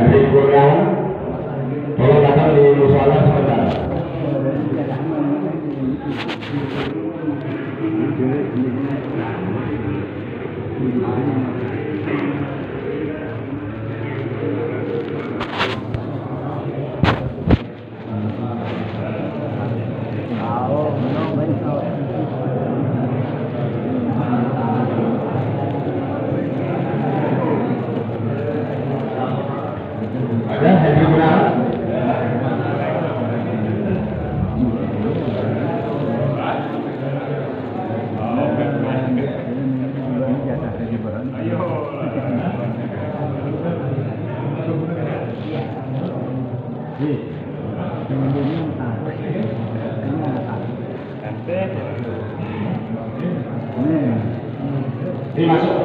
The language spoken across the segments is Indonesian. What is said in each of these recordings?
hiburan, tolong datang di musola sebentar. Ada hiburan. Dimasuk.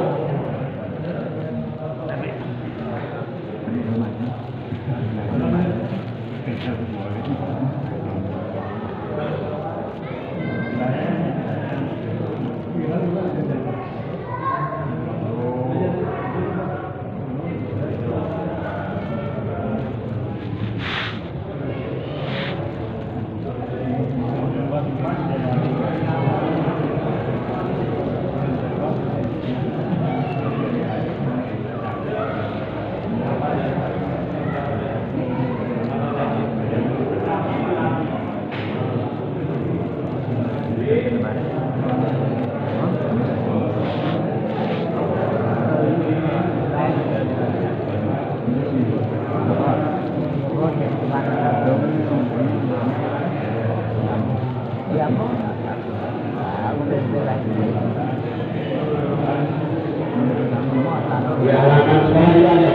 Ya, halaman sekolah juga ada.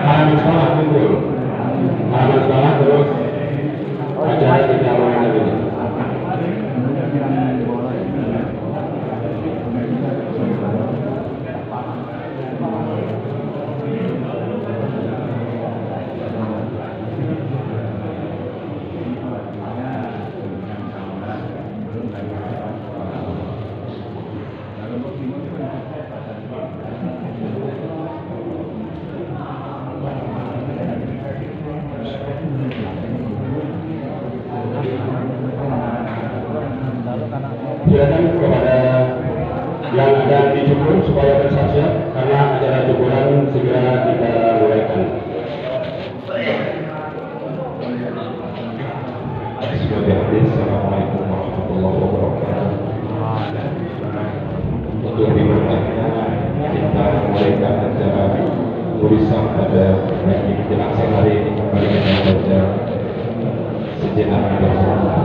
Halaman sekolah kumpul. Halaman sekolah terus acara kita mulai lagi. Silakan kepada yang ada di cukur supaya bersiap karena acara cukuran segera kita mulaikan. Assalamualaikum warahmatullahi wabarakatuh. Untuk dimulainya kita mulaikan acara tulisan pada pagi menjelang siang hari ini kembali kita baca sejenak bersama.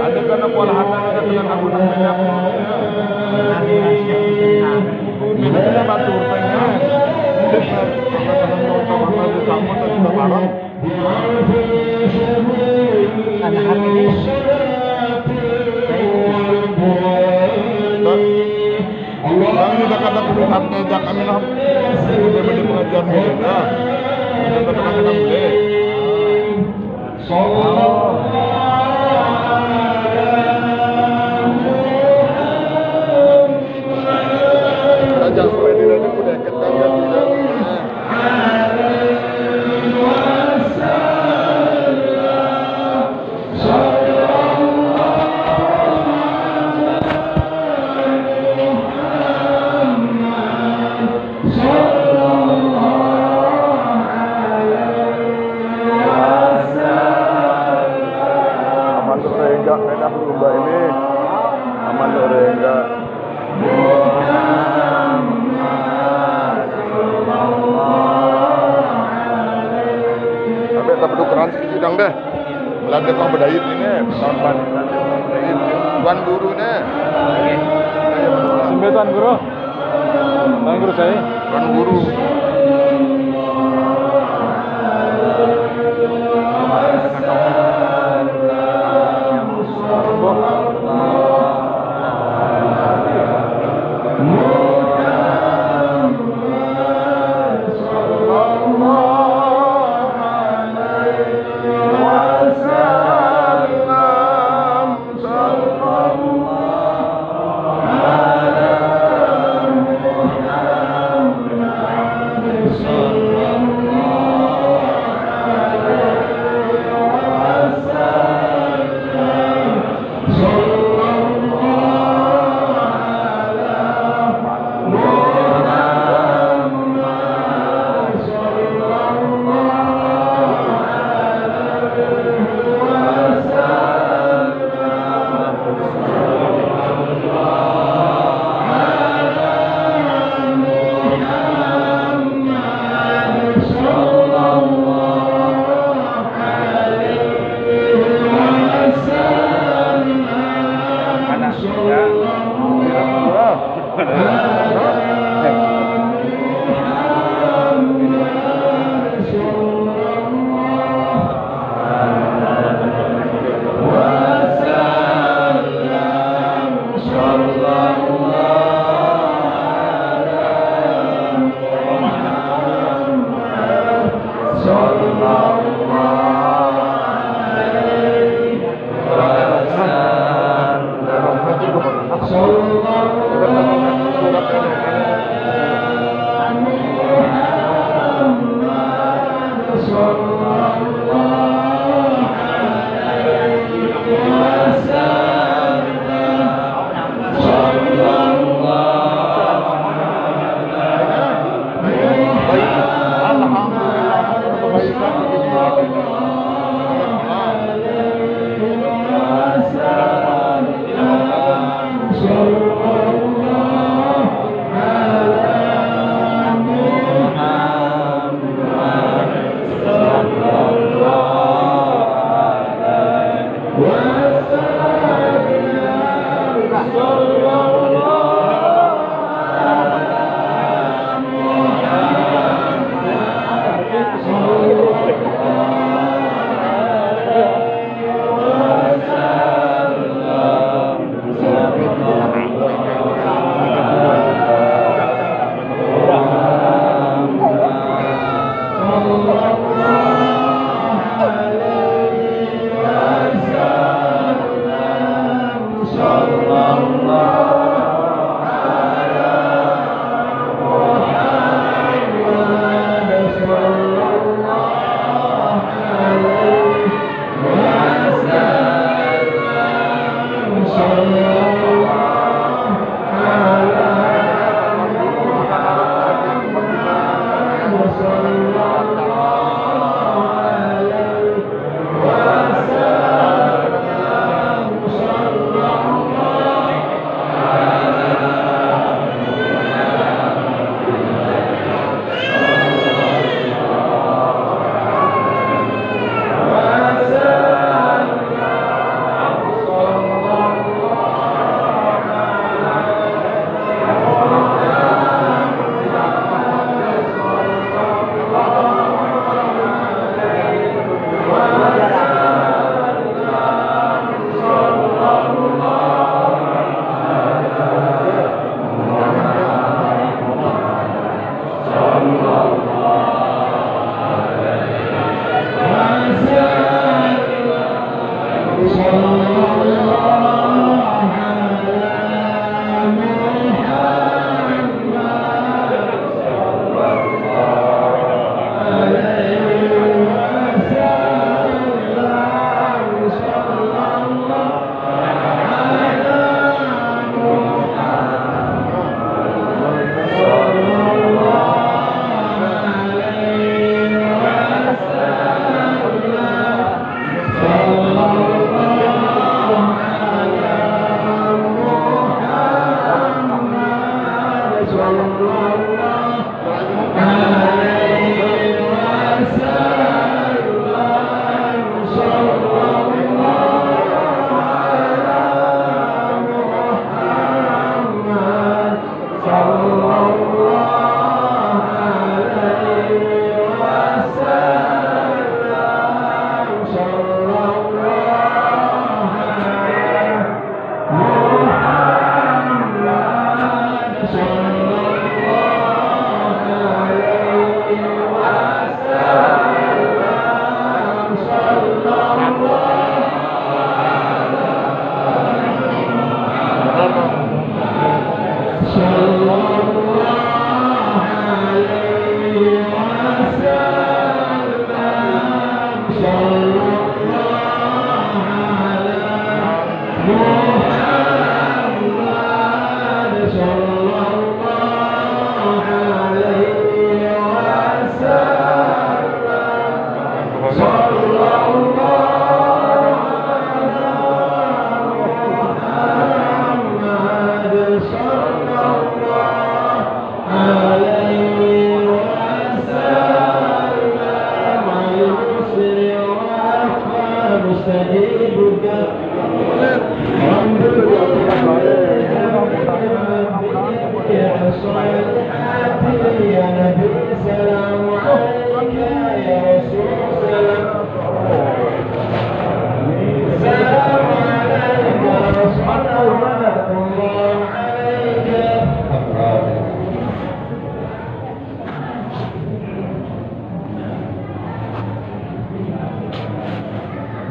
Ada karena kualahan ada dengan aku banyak. Ini kita bantu tanya. Anak ini Bang ini kata kudu santai jak kami lah. Udah beli pengajian muda. Kita tenang boleh. Raja supaya tidak udah ketangga tidak. Sedang deh, melanda kau berdayit ini, tahun tuan guru nih. Sampai tuan guru, saya. Tuan guru.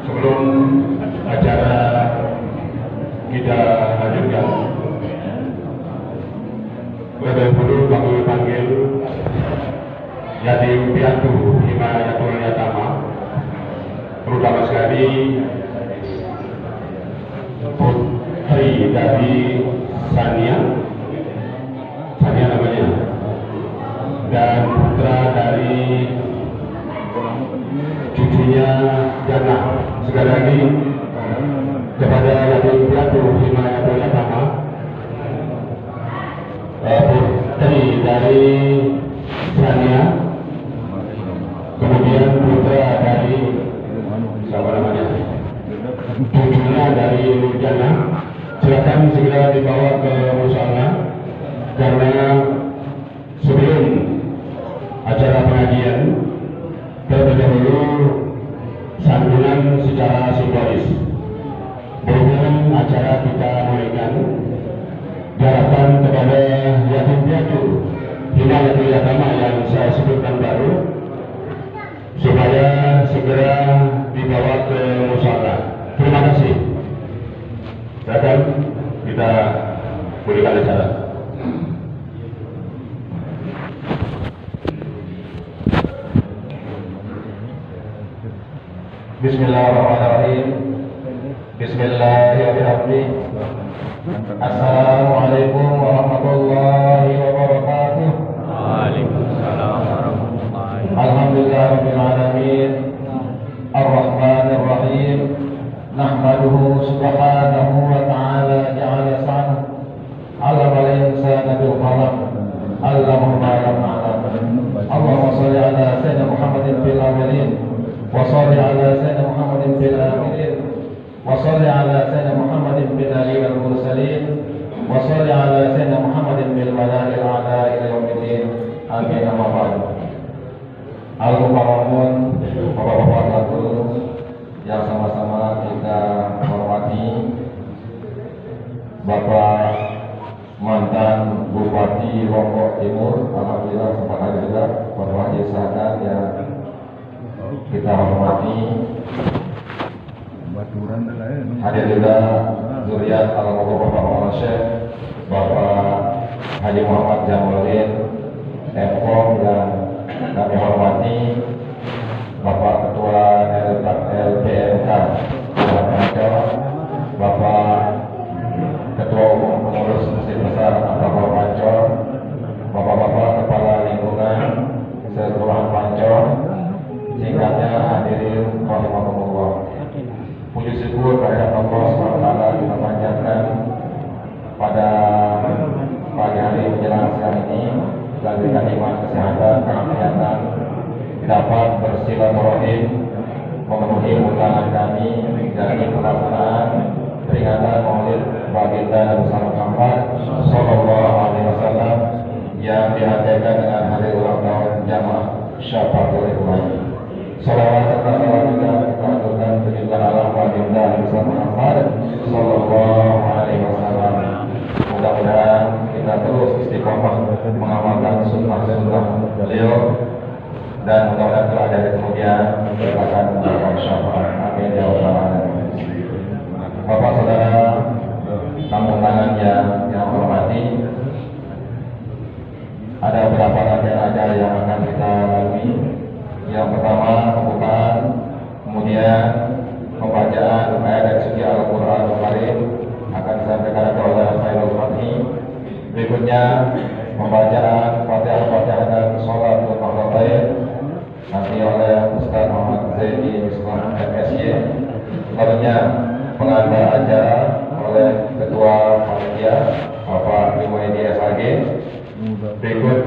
Sebelum acara kita lanjutkan, lebih dulu kami panggil Yatim Piatu Himayatul Yatama, terutama sekali putri dari Sania namanya, dan putra dari cucunya Jana. Sekali lagi kepada Yatim Piatu Himayatul Yatama, putri dari Sania, kemudian putra dari siapa namanya, cucunya dari Jana. Silakan segera dibawa ke musala, karena sebelum acara pengajian terlebih dahulu santunan secara simbolis. Berhubung acara kita mulaikan, diharapkan kepada Yatim Piatu Himayatul Yatama yang saya sebutkan baru, supaya segera dibawa ke musala. Terima kasih. Silakan kita berikan acara. Bismillahirrahmanirrahim. Bismillahirrahmanirrahim. Assalamualaikum warahmatullahi wabarakatuh. Waalaikumsalam warahmatullahi wabarakatuh. Alhamdulillahirabbil alamin. Ar-Rahmanir Rahim. Nahmaduhu subhanahu wa ta'ala ja'ala sa'nahu 'allamal insana bil qalam 'allamahu ma lam ya'lam. Allahumma shalli ala sayyidina Muhammadin fil awwalin wa shalli ala sayyidina Muhammadin fil akhirin wa shalli ala sayyidina Muhammadin fil aliyil mursalin wa shalli ala sayyidina Muhammadin fil mala'il a'la ila yaumiddin. Amin. Amma ba'd. Al-Mukarramun, Bapak-bapak yang sama-sama kita hormati, Bapak mantan Bupati Lombok Timur, alhamdulillah sempat hadir juga, Bapak Yesakan yang kita hormati, hadir juga zuriat Al-Mukarram Bapak Syekh, Bapak Haji Muhammad Jamaludin Epom, dan kami hormati Bapak Ketua LPMK Bapak Ketua Umum Pengurus Masjid Besar Bapak Pancor, Bapak-bapak Kepala Lingkungan Sekelurahan Pancor, singkatnya hadirin rahimakumullah. Puji syukur kehadirat Allah SWT kita panjatkan pada pagi hari menjelang siang ini, dan berikan iman, kesehatan, kegiatan, dapat bersilaturahim, memenuhi undangan kami dari pelaksanaan peringatan Maulid Baginda Nabi Muhammad Sallallahu Alaihi Wasallam yang diadakan dengan hari ulang tahun Jamaah Syafaatul Ikhwan. Salawat serta salam juga kita aturkan kejutan alam Baginda Nabi Muhammad Sallallahu Alaihi Wasallam. Mudah-mudahan kita terus istiqomah mengamalkan sunnah-sunnah beliau, dan mudah-mudahan telah dari kemudian akan mendapatkan syafaat. Amin ya rabbal alamin. Bapak saudara tamu undangan yang hormati, ada beberapa rangkaian acara yang akan kita lalui. Yang pertama pembukaan, kemudian pembacaan ayat suci Al-Quran Al-Karim akan disampaikan oleh Khairul Fatih. Berikutnya pembacaan Fatihah dan sholat Al-Fatihah nanti oleh Ustaz Muhammad Zaidi Misbah MSY. Selanjutnya pengantar acara oleh Ketua Panitia Bapak Iwaidi SAG. Berikut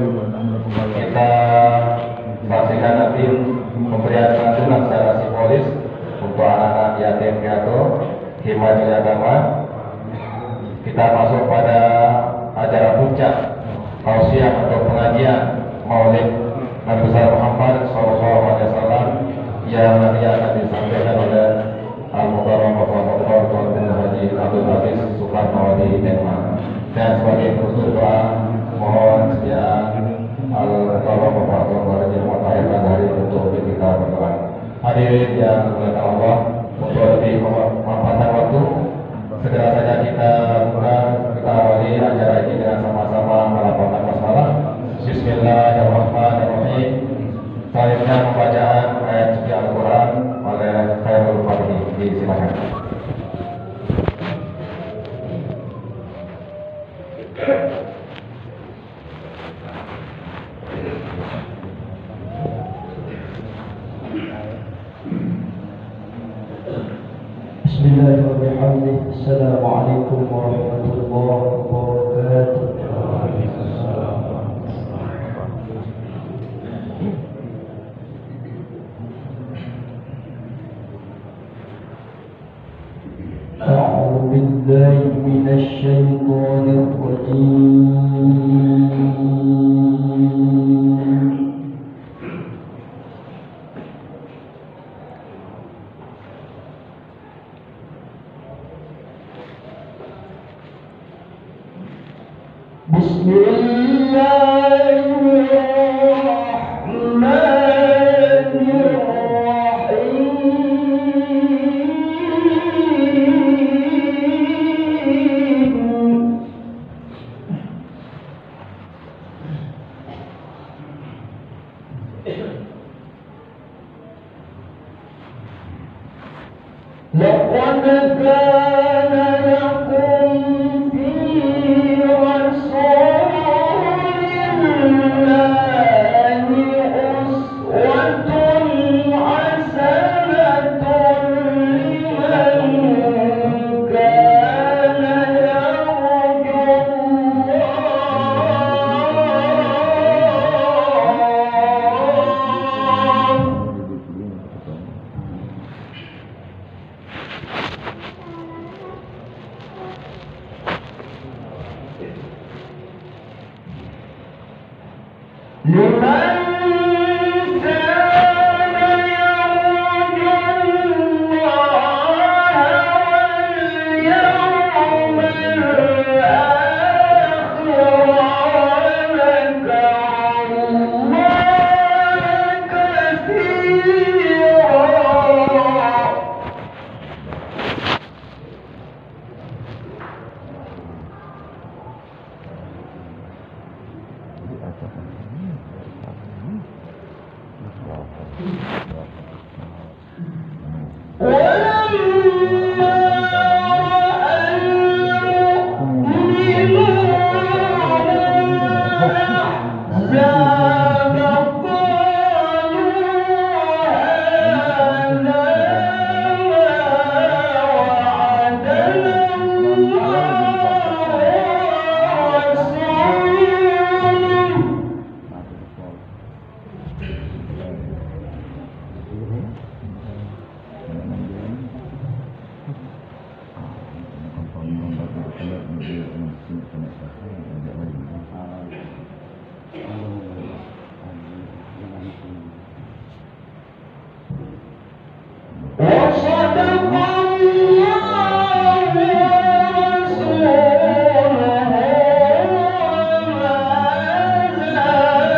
kita saksikan nanti pemberian santunan secara simbolis untuk anak-anak yatim piatu, himmatul agama. Kita masuk pada acara puncak tausiah atau pengajian Maulid Nabi besar Muhammad SAW yang nanti akan disampaikan oleh Al-Mukarram Bapak Dr. Tuan Haji Abdul Aziz Soekarno di Denmark. Dan sebagai penutup doa, mohon kesediaan Al-Mukarram Bapak Dr. Haji Muhammad Azhari untuk kita berdoa. Hadirin yang dimuliakan Allah, untuk lebih memanfaatkan waktu, segera saja kita awali acara ini dengan sama-sama melaporkan masalah. Bismillahirrahmanirrahim. Selanjutnya pembacaan ayat suci Al-Quran oleh Khairul Fatih. Silakan. Bismillahirrahmanirrahim. Assalamualaikum warahmatullahi wabarakatuh. أعوذ بالله من الشيطان الرجيم. بسم الله الرحمن الرحيم. لقد كان لكم في رسول الله أسوة حسنة لمن كان يرجو الله. لمن كان يرجو الله واليوم الآخر وذكر الله كثيرا. ولما رأى المؤمنون الأحزاب قالوا هذا ما وعدنا الله ورسوله. وصدق الله ورسوله وما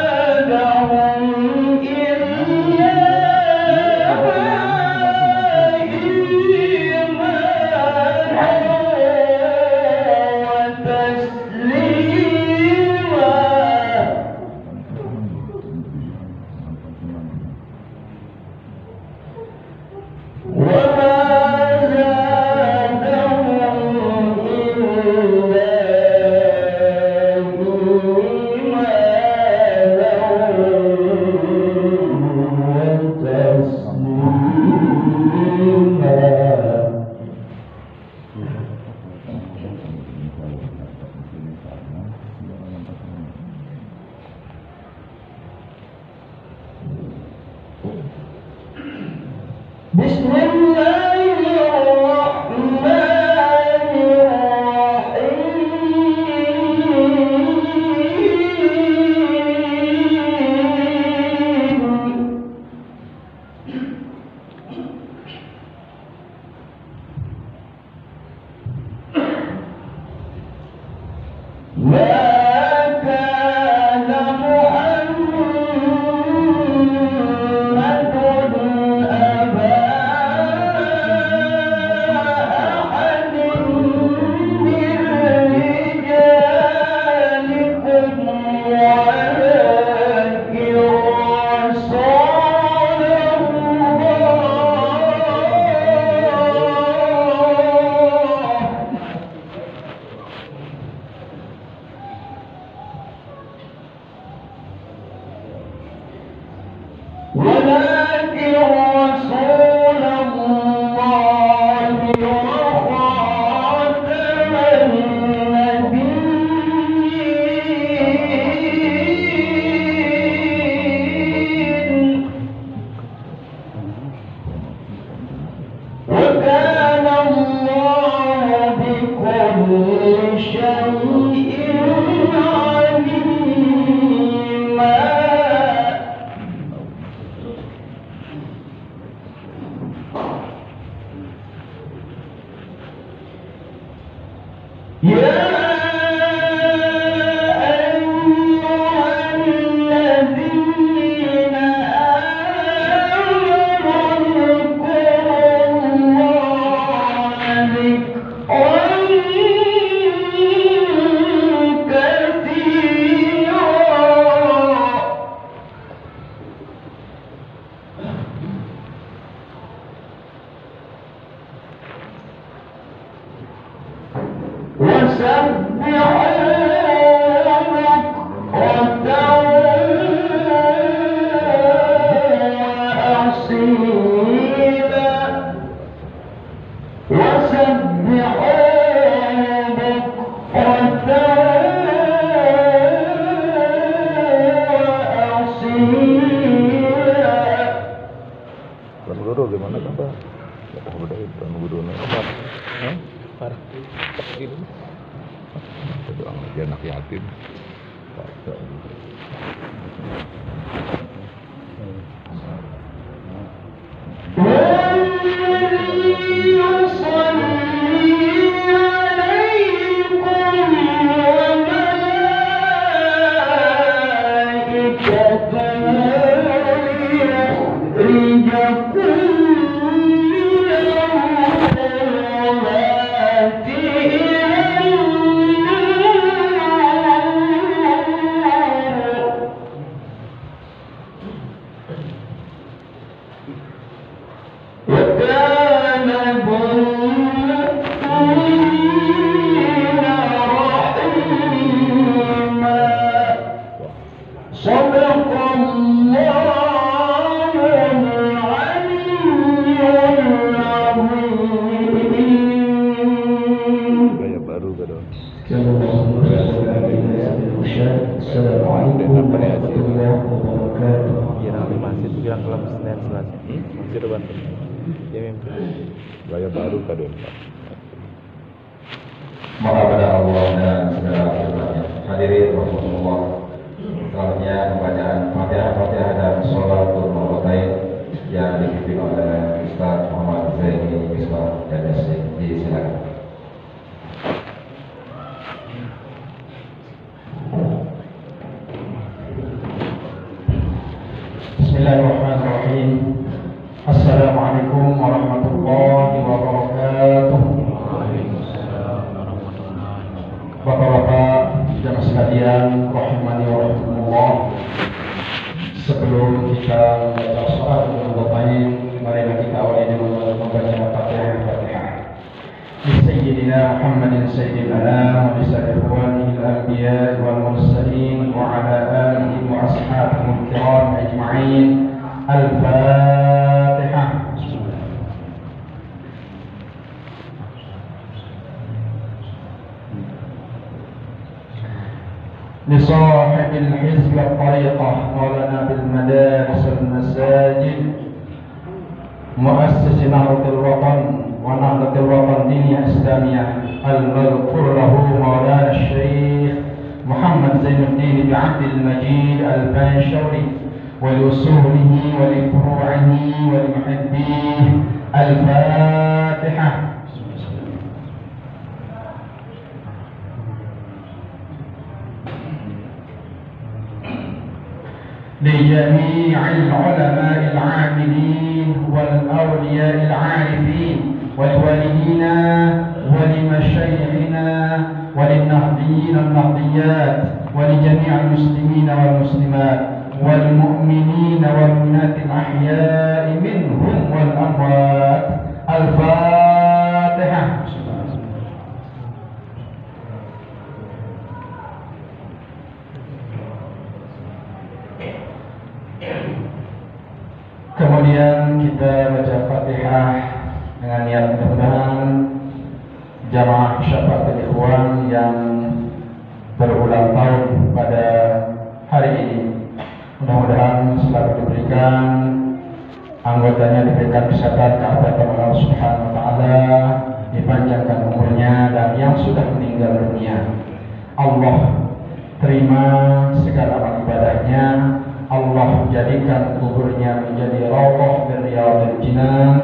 زادهم إلا إيمانا وتسليما. وما زادهم إلا بسم الله Tuan Guru gimana kabar? Udah Tuan Guru apa? Parah. Gitu. Doang aja anak yatim. Assalamualaikum warahmatullahi wabarakatuh. Masjid bilang kalau Senin Selasa. Masjid depan. Ya mimpi. Gaya baru kadang. Maha pada Allah dan segala firman-Nya. Hadirin Rasulullah. Selanjutnya pembacaan Fatihah dan Sholatul Marwatain yang dipimpin oleh Ustaz Muhammad Zaini Misbah dan Yasin. Silakan. Bismillahirrahmanirrahim. Assalamualaikum warahmatullahi wabarakatuh. Bapak-bapak jamaah sekalian, rahimani wa rahmatullah. Sebelum kita membaca Sholatul Marwatain, marilah kita awali dengan membaca Fatihah. Sayyidina Muhammadin sayyidil anam wa bisari ikhwanihi al-anbiya wal mursalin wa ala alihi wa ashabihi al-kiram ajma'in. Al-Fatihah. لصاحب الحزب الطريقة مولانا بالمدارس والمساجد مؤسس نهضة الوطن ونهضة الوطن الدينية الإسلامية المذكور له مولانا الشيخ محمد زين الدين بعبد المجيد البنشوري ولأصوله ولفروعه ولمحبيه. الفاتحة. لجميع العلماء العاملين والأولياء العارفين ولوالدينا ولمشايخنا وللنهضيين النهضيات ولجميع المسلمين والمسلمات والمؤمنين والمؤمنات الأحياء منهم والأموات. الفاتحة. Kemudian kita baca Fatihah dengan niat mudah-mudahan jamaah Syafaatul Ikhwan yang berulang tahun pada hari ini, mudah-mudahan selalu diberikan anggotanya diberikan kesehatan, keabadian Allah Subhanahu wa taala, dipanjangkan umurnya, dan yang sudah meninggal dunia Allah terima segala amal ibadahnya. Allah jadikan kuburnya menjadi raudhah min riyadil jinan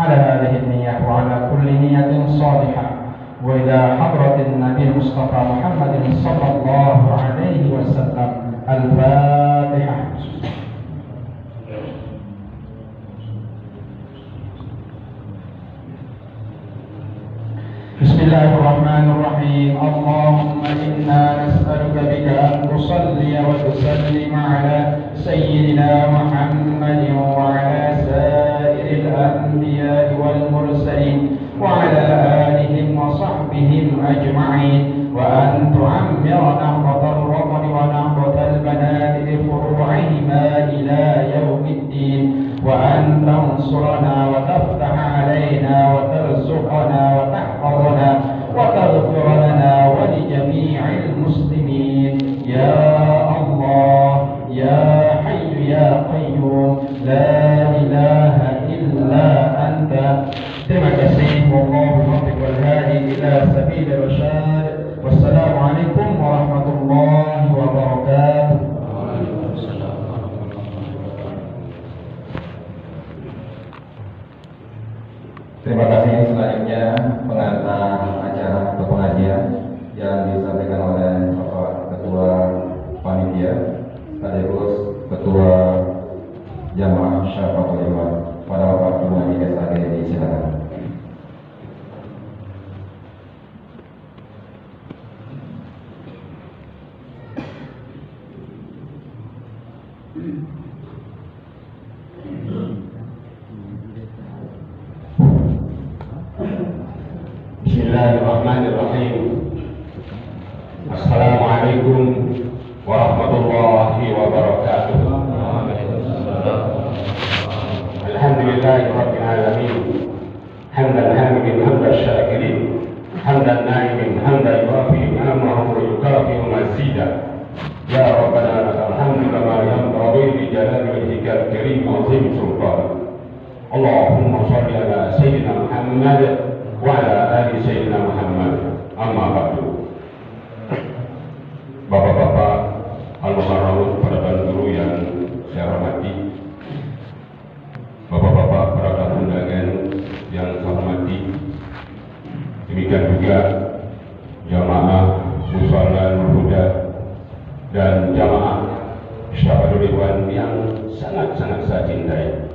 ala hadhihi niyyah wa ala kulli niyyatin salihah wa ila hadratin Nabi Mustafa Muhammadin sallallahu alaihi wasallam. Al-Fatihah. Bismillahirrahmanirrahim. Allahumma inna nas'aluka bika an tusalli wa tusallim ala sayyidina Muhammadin wa ala sa'iril anbiya'i wal mursalin wa ala alihim wa sahbihim ajma'in wa an tu'ammira nahbatal watani wa nahbatal banati bi furu'ihima ila yawmiddin wa an tansurana wa taftaha alayna wa tarzuqana wa tahfazana wa taghfir lana wa li jami'il muslimin ya Allah ya hayyu ya qayyum la ilaha illa anta. Terima kasih. Wallahu muwaffiq wal hadi ila sabil rasyad. Wassalamualaikum warahmatullahi wabarakatuh. Terima kasih. Selanjutnya pengantar acara atau pengajian yang disampaikan oleh Bapak Ketua Panitia sekaligus Ketua Jamaah Syafaatul Ikhwan pada Bapak Guru di SAG. Silakan. Bismillahirrahmanirrahim. Assalamualaikum warahmatullahi wabarakatuh. Alhamdulillahirabbil alamin. Hamdan hamidin hamdan syakirin. Hamdan naimin hamdan yuafi ni'amahu wa yukafi mazida. Ya Rabbana lakal hamdu kama yanbaghi li jalali wajhikal karim wa 'azimi sultanik. Allahumma shalli ala sayyidina Muhammad wa ala ali sayyidina Muhammad. Amma ba'du. Bapak-bapak al-mukarramun, para guru yang saya hormati, bapak-bapak para tamu undangan yang saya hormati, demikian juga jamaah Musalla Nurul Huda dan jamaah Syafaatul Ikhwan yang sangat-sangat saya cintai.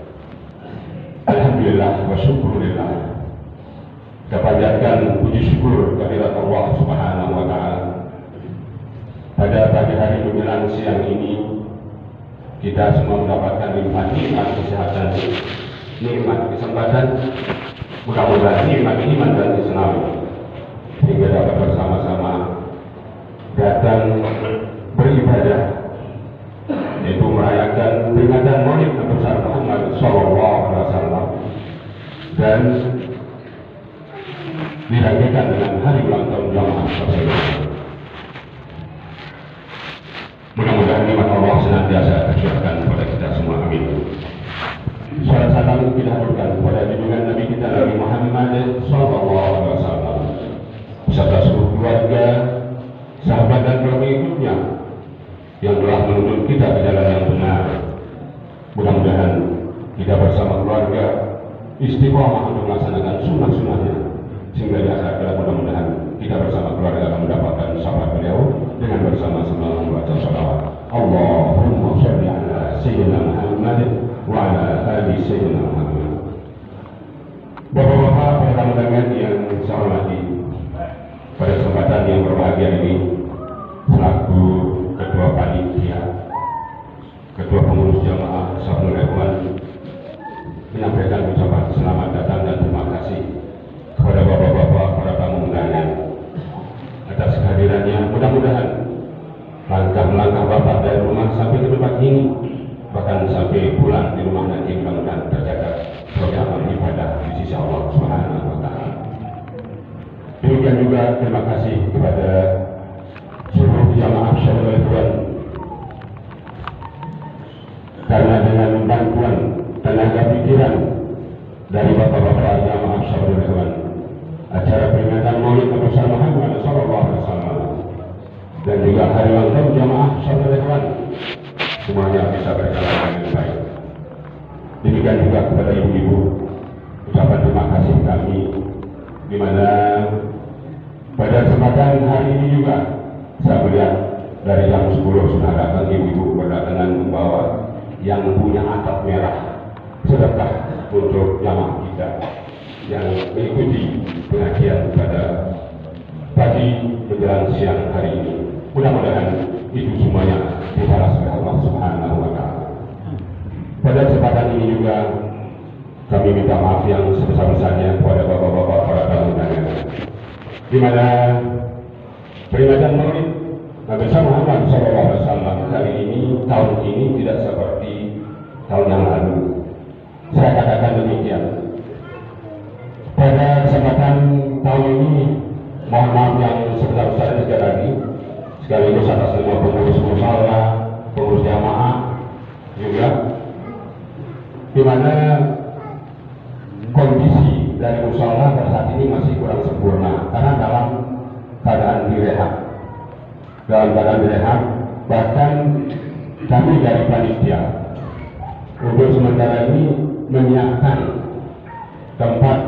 Alhamdulillah wa syukurillah. Kita panjatkan puji syukur kehadirat Allah Subhanahu wa taala. Pada pagi hari menjelang siang ini kita semua mendapatkan nikmat kesehatan, nikmat kesempatan, mudah-mudahan nikmat iman dan Islam, sehingga dapat bersama-sama datang beribadah, yaitu merayakan peringatan Maulid Nabi besar Muhammad Sallallahu Alaihi Wasallam dan dirayakan dengan hari ulang tahun jamaah tersebut. Mudah-mudahan nikmat Allah senantiasa tercurahkan kepada kita semua. Amin. Salat salam kita haturkan kepada junjungan Nabi kita Nabi Muhammad Sallallahu Alaihi Wasallam beserta seluruh keluarga, sahabat dan pengikutnya yang telah menuntun kita ke jalan yang benar. Mudah-mudahan kita bersama keluarga istiqomah untuk melaksanakan sunnah-sunnahnya, sehingga di akhir kelak mudah-mudahan kita bersama keluarga akan mendapatkan syafaat beliau dengan bersama-sama membaca sholawat. Allahumma sholli tamu undangan yang saya hormati, pada kesempatan yang berbahagia ini, selaku Ketua Panitia, Ketua Pengurus Jamaah Ansharul Ikhwan, menyampaikan ucapan selamat datang dan terima kasih kepada bapak-bapak para tamu undangan atas kehadirannya. Mudah-mudahan langkah-langkah bapak dari rumah sampai ke tempat ini, bahkan sampai pulang di rumah nanti, mudah-mudahan terjaga program ibadah di sisi Allah Subhanahu wa Ta'ala. Demikian juga terima kasih kepada seluruh jamaah Ansharul Ikhwan, karena dengan bantuan tenaga pikiran dari bapak-bapak jamaah Ansharul Ikhwan, acara peringatan Maulid Nabi Muhammad sallallahu alaihi wasallam dan juga hari ulang tahun jamaah Ansharul Ikhwan semuanya bisa berjalan dengan baik. Demikian juga kepada ibu-ibu, ucapan terima kasih kami, di mana pada kesempatan hari ini juga saya melihat dari jam 10 sudah datang ibu-ibu berdatangan membawa yang punya atap merah sedekah untuk jamaah kita yang mengikuti pengajian pada pagi menjelang siang hari ini. Mudah-mudahan itu semuanya dibalas oleh Allah Subhanahu wa Ta'ala. Pada kesempatan ini juga kami minta maaf yang sebesar-besarnya kepada bapak-bapak para tamu undangan, di mana peringatan Maulid Nabi Muhammad SAW kali ini, tahun ini tidak seperti tahun yang lalu. Saya katakan demikian. Pada kesempatan tahun ini, mohon maaf yang sebesar-besarnya sekali lagi, sekaligus atas nama pengurus musala, pengurus jamaah juga, di mana kondisi dari musala pada saat ini masih kurang sempurna karena dalam keadaan direhab. Dalam keadaan direhab, bahkan kami dari panitia untuk sementara ini menyiapkan tempat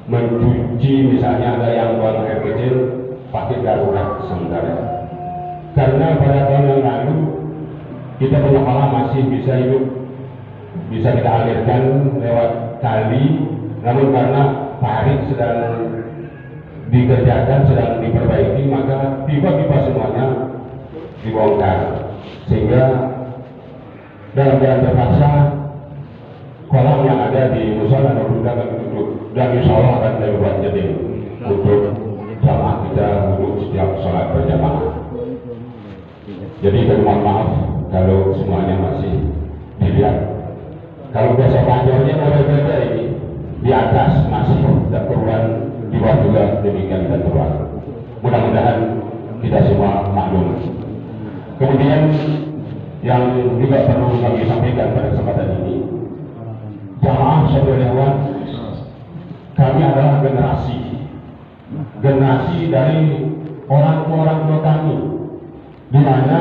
mencuci, misalnya ada yang buang air kecil pakai darurat sementara. Karena pada tahun yang lalu kita punya kolam masih bisa hidup, bisa kita alirkan lewat kali, namun karena parit sedang dikerjakan, sedang diperbaiki, maka pipa-pipa semuanya dibongkar, sehingga dalam keadaan terpaksa kolam yang ada di musola dan bunda kami tutup, dan insya Allah akan kami buat jadi untuk jamaah kita untuk setiap sholat berjamaah. Jadi kami mohon maaf kalau semuanya masih dilihat. Kalau besok panjangnya mulai beda ini, di atas masih tidak keruan, di bawah juga demikian dan keruan. Mudah-mudahan kita semua maklum. Kemudian yang juga perlu kami sampaikan pada kesempatan ini, jamaah Ansharul Ikhwan, kami adalah generasi dari orang tua kami, di mana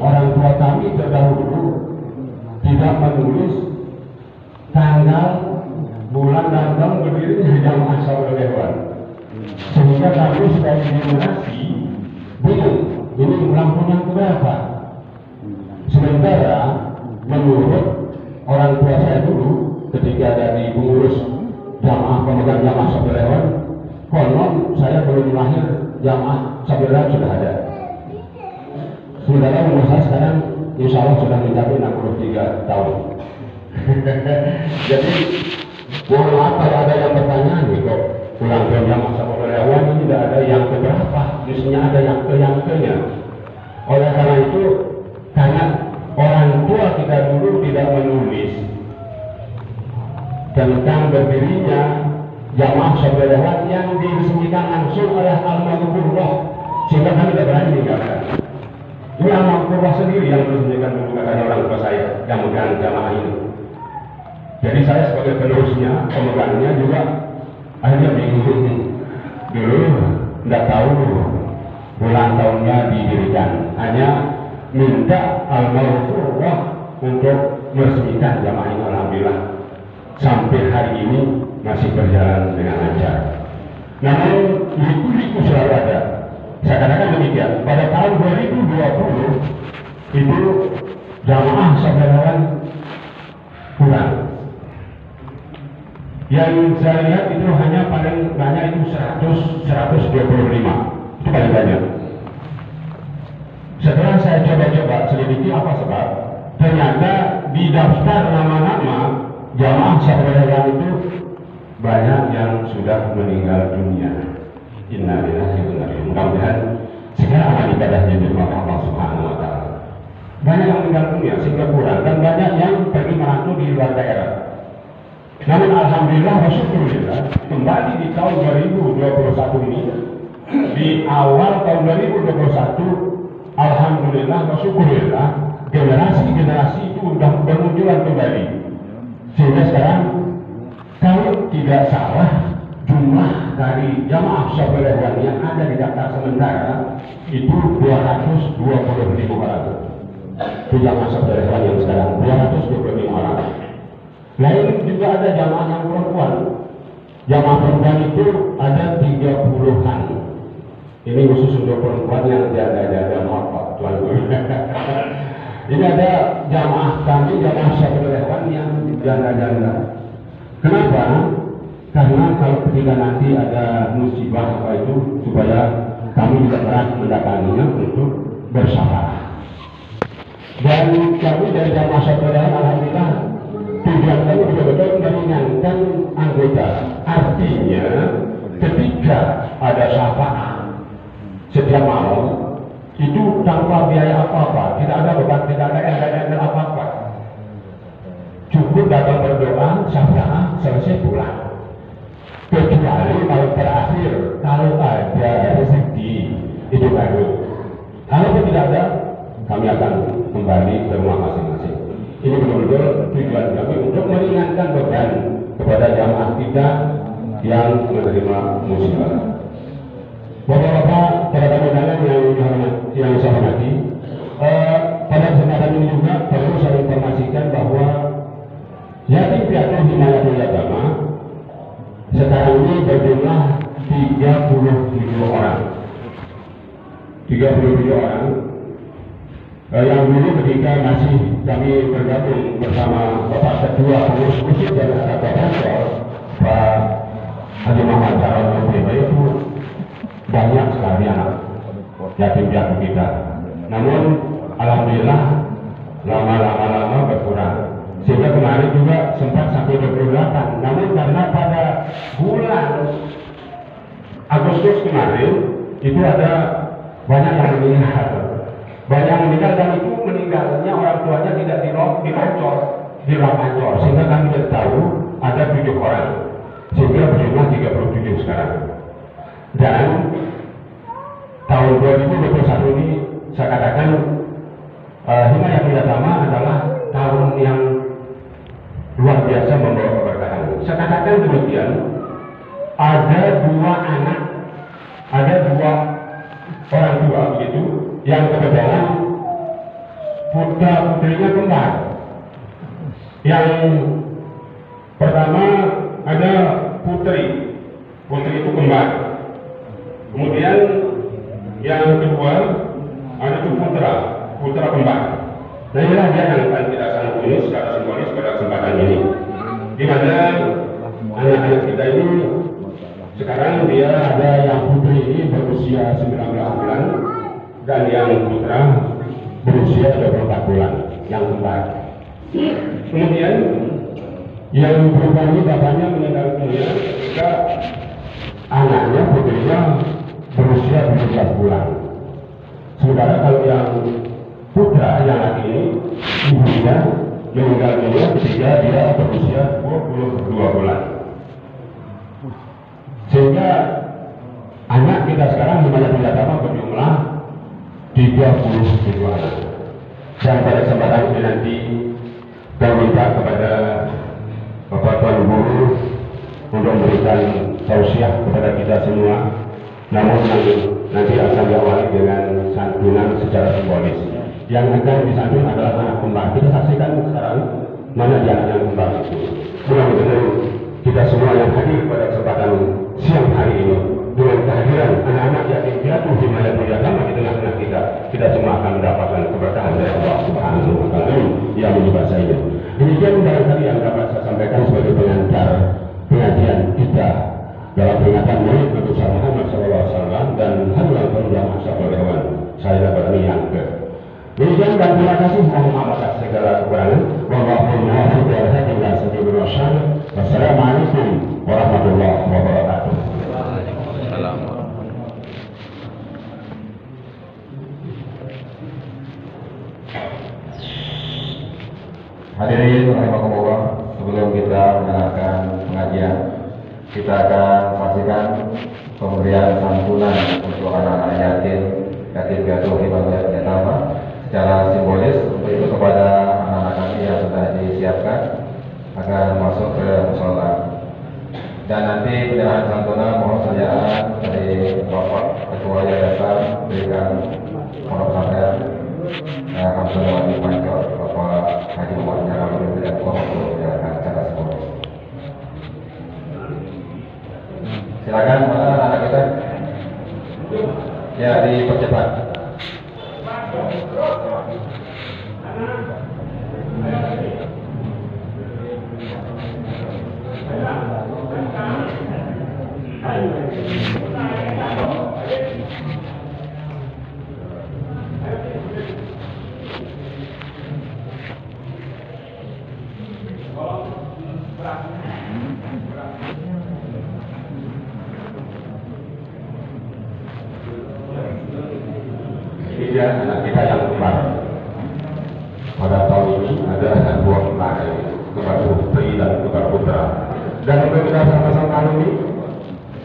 orang tua kami terdahulu tidak menulis tanggal, bulan, dan tahun berdirinya jamaah Ansharul Ikhwan, sehingga kami sebagai generasi bingung ini ulang tahun yang berapa. Sementara menurut orang tua saya dulu ketika dari pengurus jamaah pemegang jamaah Ansharul Ikhwan, konon saya belum lahir jamaah Ansharul Ikhwan sudah ada. Sementara umur saya sekarang insya Allah sudah mencapai 63 tahun. Jadi mohon maaf kalau ada yang bertanya nih, kok ulang tahun jamaah Ansharul Ikhwan ini tidak ada yang keberapa, justru ada yang ke-nya. Oleh karena itu, karena orang tua kita dulu tidak menulis tentang berdirinya jamaah Ansharul Ikhwan yang diresmikan langsung oleh almarhumullah, sehingga kami tidak berani meninggalkan. Ini almarhumullah sendiri yang meresmikan dulu, katanya orang tua saya yang memegang jamaah ini. Jadi saya sebagai penerusnya, pemegangnya juga akhirnya bingung dulu, tidak tahu bulan tahunnya didirikan, hanya minta almarhumullah untuk meresmikan jamaah ini. Alhamdulillah sampai hari ini masih berjalan dengan lancar. Namun liku-liku selalu ada. Saya katakan demikian, pada tahun 2020 itu jamaah Ansharul kurang. Yang saya lihat itu hanya 125. Itu paling banyak. Setelah saya coba-coba selidiki apa sebab, ternyata di daftar nama-nama jamaah Syahwal itu banyak yang sudah meninggal dunia. Innalillahi wa inna ilaihi raji'un. Mudah-mudahan segala amal ibadahnya diterima Allah Subhanahu wa taala. Banyak yang meninggal dunia sehingga kurang, dan banyak yang pergi merantau di luar daerah. Namun alhamdulillah wa syukurillah, kembali di tahun 2021 ini, di awal tahun 2021, alhamdulillah wa syukurillah, generasi-generasi itu sudah bermunculan kembali. Sehingga sekarang kalau tidak salah, jumlah dari jamaah Syahwal yang ada di daftar sementara itu 225 orang. Itu jamaah Syahwal yang sekarang 225 orang. Lain juga ada jamaah yang perempuan. Jamaah perempuan itu ada 30-an. Ini khusus untuk perempuan yang jaga-jaga motor, Tuan Guru. Ini ada jamaah kami, jamaah Syahwal yang jaga-jaga. Kenapa? Karena kalau ketika nanti ada musibah apa itu, supaya kami bisa berat mendatanginya untuk bersabar. Dan kami dari jamaah Syahwal alhamdulillah tujuan kami betul-betul meringankan anggota. Artinya ketika ada syafaat setiap malam itu tanpa biaya apa-apa, tidak ada beban, tidak ada embel-embel apa-apa, cukup datang berdoa, syafaat, selesai pulang. Kecuali kalau terakhir, kalau ada rezeki itu baru. Kalau tidak ada, kami akan kembali ke rumah masing-masing. Ini betul-betul tujuan kami untuk meringankan beban kepada jamaah kita yang menerima musibah. Bapak-bapak, para tamu-tamu yang saya hormati, pada kesempatan ini juga perlu saya informasikan bahwa yatim piatu himayatul yatama sekarang ini berjumlah 37 orang. 37 orang. Yang dulu ketika masih kami bergabung bersama Bapak Ketua Pengurus Pusat dan Bapak Kantor Pak Haji Muhammad Syarul itu banyak sekali anak yatim piatu kita. Namun alhamdulillah lama-lama berkurang. Sehingga kemarin juga sempat sampai 28. Namun karena pada bulan Agustus kemarin itu ada banyak yang meninggal. Banyak yang meninggal, dan itu meninggalnya orang tuanya tidak dipancor, dirapancor. Sehingga kami tidak tahu ada 7 orang. Sehingga berjumlah 37 sekarang. Dan tahun 2021 ini saya katakan Himayatul Yatama adalah tahun yang luar biasa membawa keberkahan. Saya katakan demikian, ada 2 anak, ada 2 orang tua begitu, yang kebetulan putra putrinya kembar. Yang pertama ada putri itu kembar. Kemudian yang kedua ada putra kembar. Nah inilah dia yang akan kita sambung ini secara simbolis pada kesempatan ini, di mana anak-anak kita ini sekarang dia ada yang putri ini berusia 19 bulan dan yang putra berusia 24 bulan, yang kembar. Kemudian yang perempuan ini bapaknya meninggal dunia ketika anaknya putrinya berusia 17 bulan. Sementara kalau yang putra yang laki ini ibunya meninggal dunia ketika dia berusia 22 bulan. Sehingga anak kita sekarang Himayatul Yatama berjumlah 37 anak. Dan pada kesempatan ini nanti kami minta kepada Bapak Tuan Guru untuk memberikan tausiah kepada kita semua. Namun nanti akan diawali dengan santunan secara simbolis. Yang akan disantun adalah anak kembar. Kita saksikan sekarang mana dia anak yang kembar itu. Mudah-mudahan kita semua yang hadir pada kesempatan siang hari ini dengan kehadiran anak-anak yatim piatu Himayatul Yatama di tengah-tengah kita semua akan mendapatkan keberkahan dari Allah Subhanahu wa taala yang menyebarsainya. Demikian barangkali yang dapat saya sampaikan sebagai pengantar pengajian kita dalam peringatan Maulid Nabi Muhammad SAW dan hari ulang tahun Jamaah Ansarul Dewan saya berniat ke. Demikian dan terima kasih, mohon maaf atas segala kekurangan. Wallahul muwaffiq ila sabilir rasyad. Wassalamualaikum warahmatullahi wabarakatuh. Waalaikumsalam. Hadirin rahimakumullah, sebelum kita menjalankan pengajian, kita akan saksikan pemberian santunan untuk anak-anak yatim piatu hibah yatama secara simbolis. Untuk itu kepada anak-anak kami yang sudah disiapkan akan masuk ke musola. Dan nanti penyerahan santunan mohon sediaan dari Bapak Ketua Yayasan berikan pondok pesantren Hamzah Wadi Pancor, Bapak Haji Muhammad Jalal dan untuk menjalankan secara simbolis. Silakan mana anak kita? Ya, dipercepat. Ini dia anak kita yang kembar. Pada tahun ini ada dua kembar, kembar putri dan kembar putra. Dan untuk kita sama-sama ini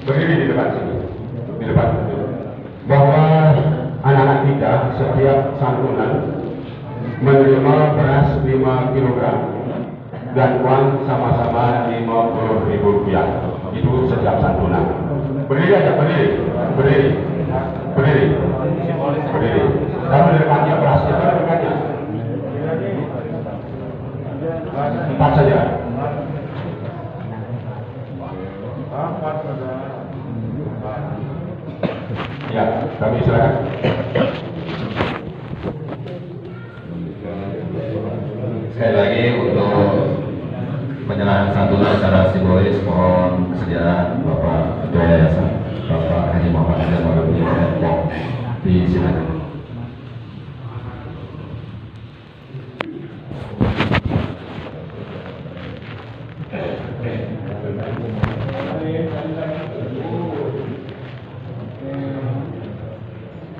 berdiri di depan sini, di depan itu, bahwa anak-anak kita setiap santunan menerima beras 5 kg dan uang sama-sama Rp50.000. Itu setiap santunan. Berdiri aja, berdiri. Kamu di depannya berasnya, di depannya. 4 saja. Ya, kami silakan. Sekali lagi untuk penyerahan santunan secara simbolis mohon kesediaan Bapak Ketua Yayasan Bapak Haji Muhammad Jalal dan disilakan.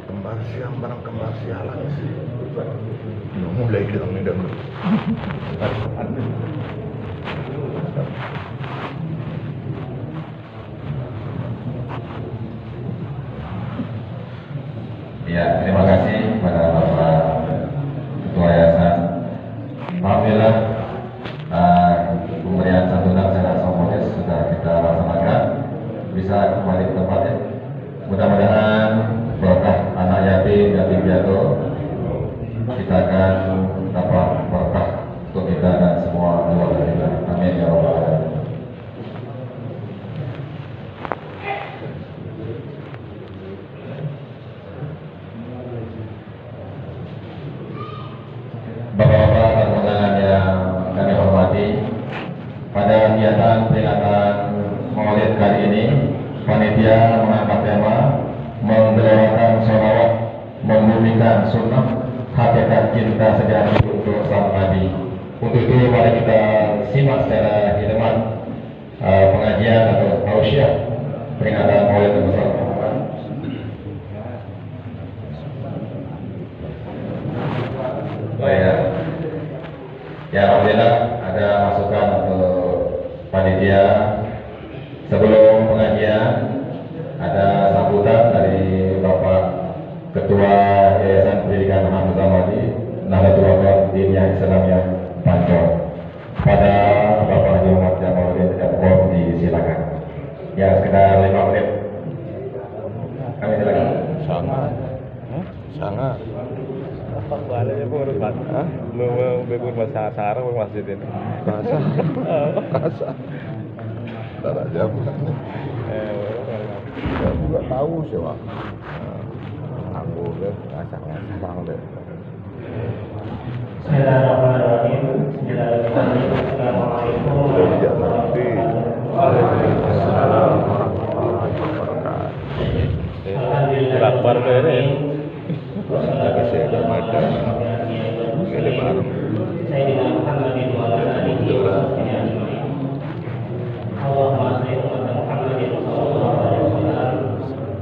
Kembar siang bareng kembar sialan. Mulai kita ngidam. Ya, terima kasih kepada Bapak Ketua Yayasan. Alhamdulillah pemberian santunan secara simbolis sudah kita laksanakan. Bisa kembali ke tempatnya. Mudah-mudahan berkah anak yatim piatu kita akan dapat berkah untuk kita dan semua keluarga kita. Amin ya rabbal alamin. Bapak-bapak dan undangan yang kami hormati, pada kegiatan peringatan Maulid kali ini, panitia mengangkat tema menggelorkan sholawat, membumikan sunnah, hakikat cinta sejati untuk sang Nabi. Untuk itu mari kita simak secara khidmat pengajian atau tausiah peringatan Maulid Nabi SAW. Ya, alhamdulillah ada masukan untuk panitia. Sebelum pengajian ada sambutan dari Bapak Ketua Yayasan Pendidikan Hamzah Wadi Nahdlatul Ulama Diniyah Islamiyah Pancor. Pada Bapak Haji Muhammad Jamaluddin Jabbar disilakan. Ya, sekitar 5 menit. Kami silakan. Sangat. Bahannya baru banget. Mau bebur bahasa sarang masjid ini. Kasar. Tak ada jam. Saya juga tahu sih, Pak. Aku deh ngasang deh. Bismillahirrahmanirrahim. Bismillahirrahmanirrahim. Assalamualaikum warahmatullahi wabarakatuh. Waalaikumsalam. Baru keren. Lagi saya ada mata. Ada bareng. Saya dengan Muhammadin wa ala alihi wa sahbihi ajma'in. Allahumma salli ala Muhammadin sallallahu alaihi wasallam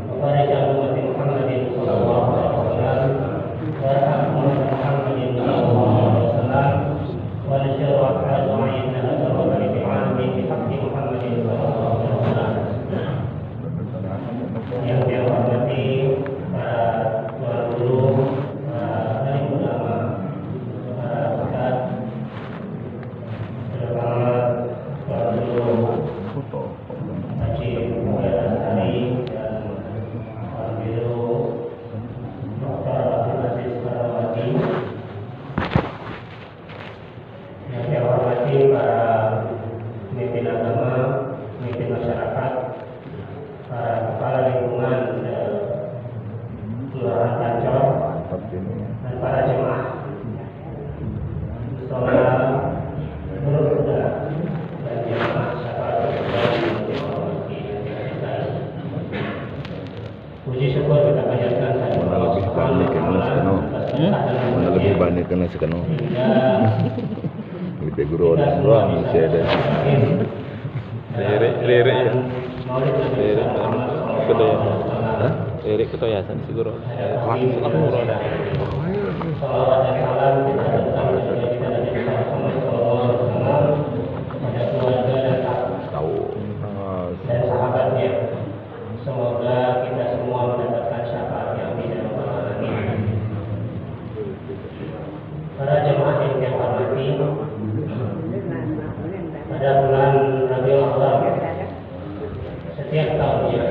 wa barik ala ummati Muhammadin sallallahu alaihi wasallam wa arham ummati Muhammadin sallallahu alaihi wasallam wa nasyir ajma'in ala rabbil alamin bi haqqi Muhammadin sallallahu alaihi wasallam. Yang saya hormati para tuan guru, para alim ulama, para ustaz, terutama tuan guru Haji Muhammad Asari dan tuan guru Dr. Abdul Aziz Karawati. Yang saya hormati para pemimpin agama, pemimpin masyarakat, para kepala lingkungan Kelurahan Pancor dan para jemaah musola, guru kuda dan jemaah syafaat puji syukur kita panjatkan Mana lebih banyak kena sekano. Kita guru orang doang masih ada. Lirik ya. Lirik kedoyasan. Hah? Lirik kedoyasan si guru. Aku guru ada. salawat dan salam kita datang kepada kita Nabi Muhammad SAW, pada keluarga dan Tahu. dan sahabatnya. Semoga kita semua mendapatkan syafaatnya amin ya rabbal alamin. Para jemaah yang saya hormati, pada bulan Rabiul Awal setiap tahunnya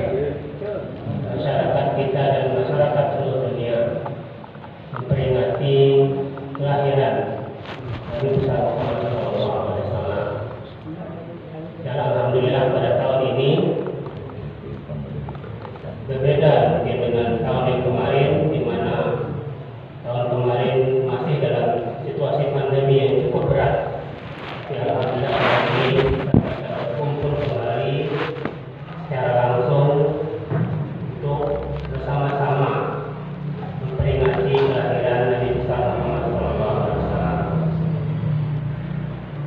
masyarakat kita dan masyarakat seluruh dunia memperingati kelahiran Nabi besar Muhammad SAW. Dan alhamdulillah pada tahun ini berbeda mungkin dengan tahun yang kemarin, di mana tahun kemarin masih dalam situasi pandemi yang cukup berat. Ya, alhamdulillah tahun ini kita bisa berkumpul kembali secara langsung untuk bersama-sama memperingati kelahiran Nabi besar Muhammad SAW.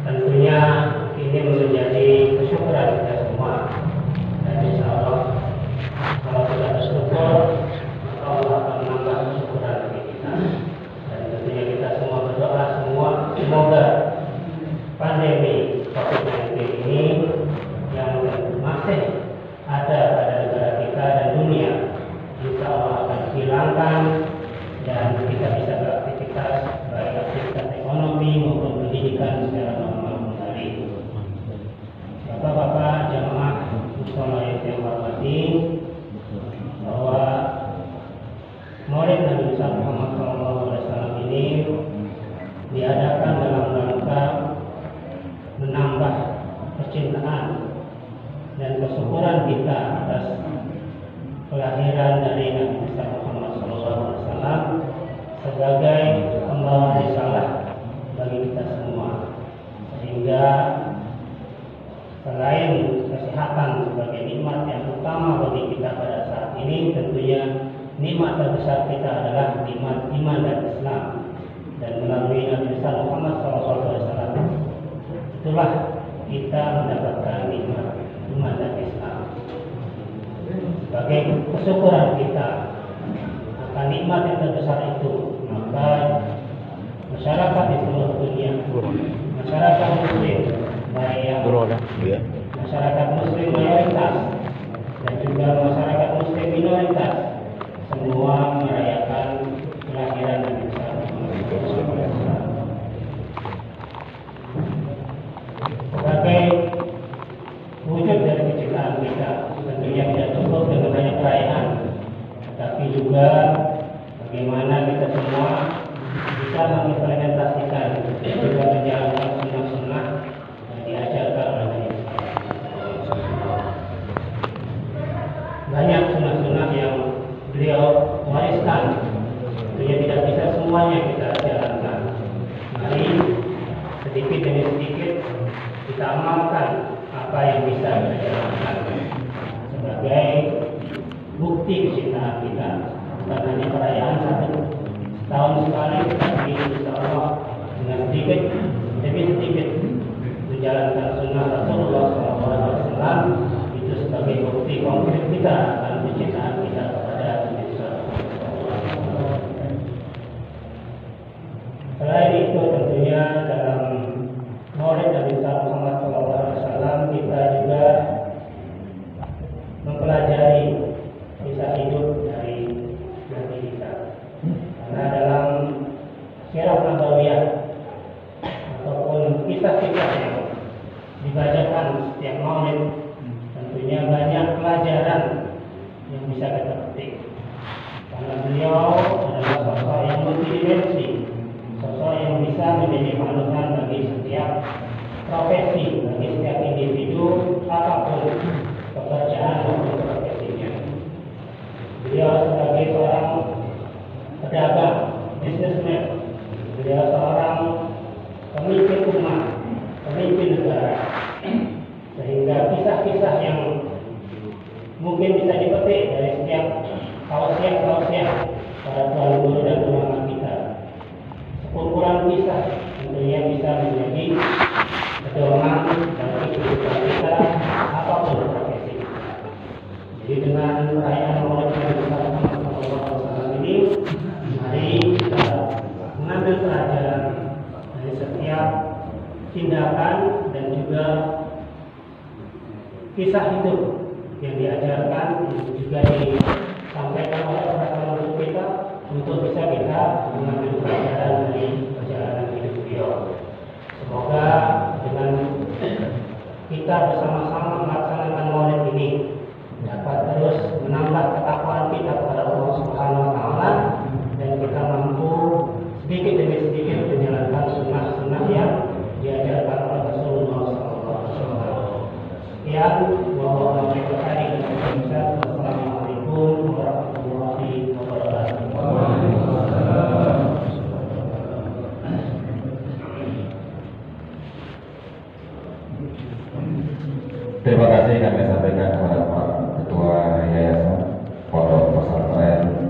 Tentunya ini menjadi kesyukuran kita semua, dan insya Allah kalau kita bersyukur maka Allah akan menambah kesyukuran bagi kita. Dan tentunya kita semua berdoa semoga pandemi COVID-19 ini yang masih ada pada negara kita dan dunia insya Allah akan dihilangkan dan kita bisa beraktivitas, baik aktivitas ekonomi maupun pendidikan secara normal kembali. Bapak-bapak jamaah musola yang saya hormati, bahwa Maulid Nabi besar Muhammad SAW ini diadakan dalam rangka menambah kecintaan dan kesyukuran kita atas kelahiran dari Nabi besar Muhammad SAW sebagai pembawa risalah bagi kita semua, sehingga selain kesehatan sebagai nikmat yang utama bagi kita pada saat ini, tentunya nikmat terbesar kita adalah nikmat iman dan Islam. Dan melalui Nabi besar Muhammad SAW itulah kita mendapatkan nikmat iman dan Islam. Sebagai kesyukuran kita akan nikmat yang terbesar itu, maka masyarakat di seluruh dunia, masyarakat muslim, baik yang masyarakat muslim mayoritas dan juga masyarakat muslim minoritas, semua merayakan kelahiran Nabi besar Muhammad SAW. Sebagai wujud dari kecintaan kita, tentunya tidak cukup dengan hanya perayaan, tetapi juga bagaimana kita semua bisa mengimplementasikan dan juga menjalankan sunnah-sunnah yang diajarkan oleh Nabi. Banyak sunnah-sunnah yang beliau wariskan, tentunya tidak bisa semuanya kita jalankan. Mari sedikit demi sedikit kita amalkan apa yang bisa kita jalankan sebagai bukti kecintaan kita kali, tapi insya Allah dengan sedikit demi sedikit menjalankan sunnah Rasulullah SAW itu sebagai bukti konkret kita akan kecintaan kita kepada Nabi SAW. Selain itu tentunya dalam Maulid Nabi Muhammad SAW kita juga mempelajari kisah hidup dari Nabi kita. Karena dalam sirah nabawiyah ataupun kisah-kisah yang dibacakan setiap Maulid tentunya banyak pelajaran yang bisa kita petik. Karena beliau adalah sosok yang multidimensi, sosok yang bisa menjadi panutan bagi setiap profesi, bagi setiap individu apapun pekerjaan maupun profesinya. Beliau sebagai seorang pedagang, bisnismen, beliau seorang pemimpin umat, pemimpin negara, sehingga kisah-kisah yang mungkin bisa dipetik dari setiap tausiah para tuan guru dan ulama kita, sekumpulan kisah tentunya bisa menjadi pedoman bagi kehidupan kita apapun profesi kita. Jadi dengan perayaan Maulid Nabi Muhammad SAW ini, mari kita mengambil pelajaran dari setiap tindakan dan juga kisah hidup yang diajarkan, yang juga disampaikan oleh para guru kita untuk bisa kita mengambil pelajaran dari perjalanan hidup beliau. Semoga dengan kita bersama-sama melaksanakan Maulid ini dapat terus menambah ketakwaan kita kepada Allah Subhanahu wa taala dan kita mampu sedikit demi sedikit menjalankan sunnah-sunnah yang diajarkan oleh Rasulullah SAW. Sekian, wassalamualaikum warahmatullahi wabarakatuh. Terima kasih kami sampaikan kepada Pak Ketua Yayasan Pondok Pesantren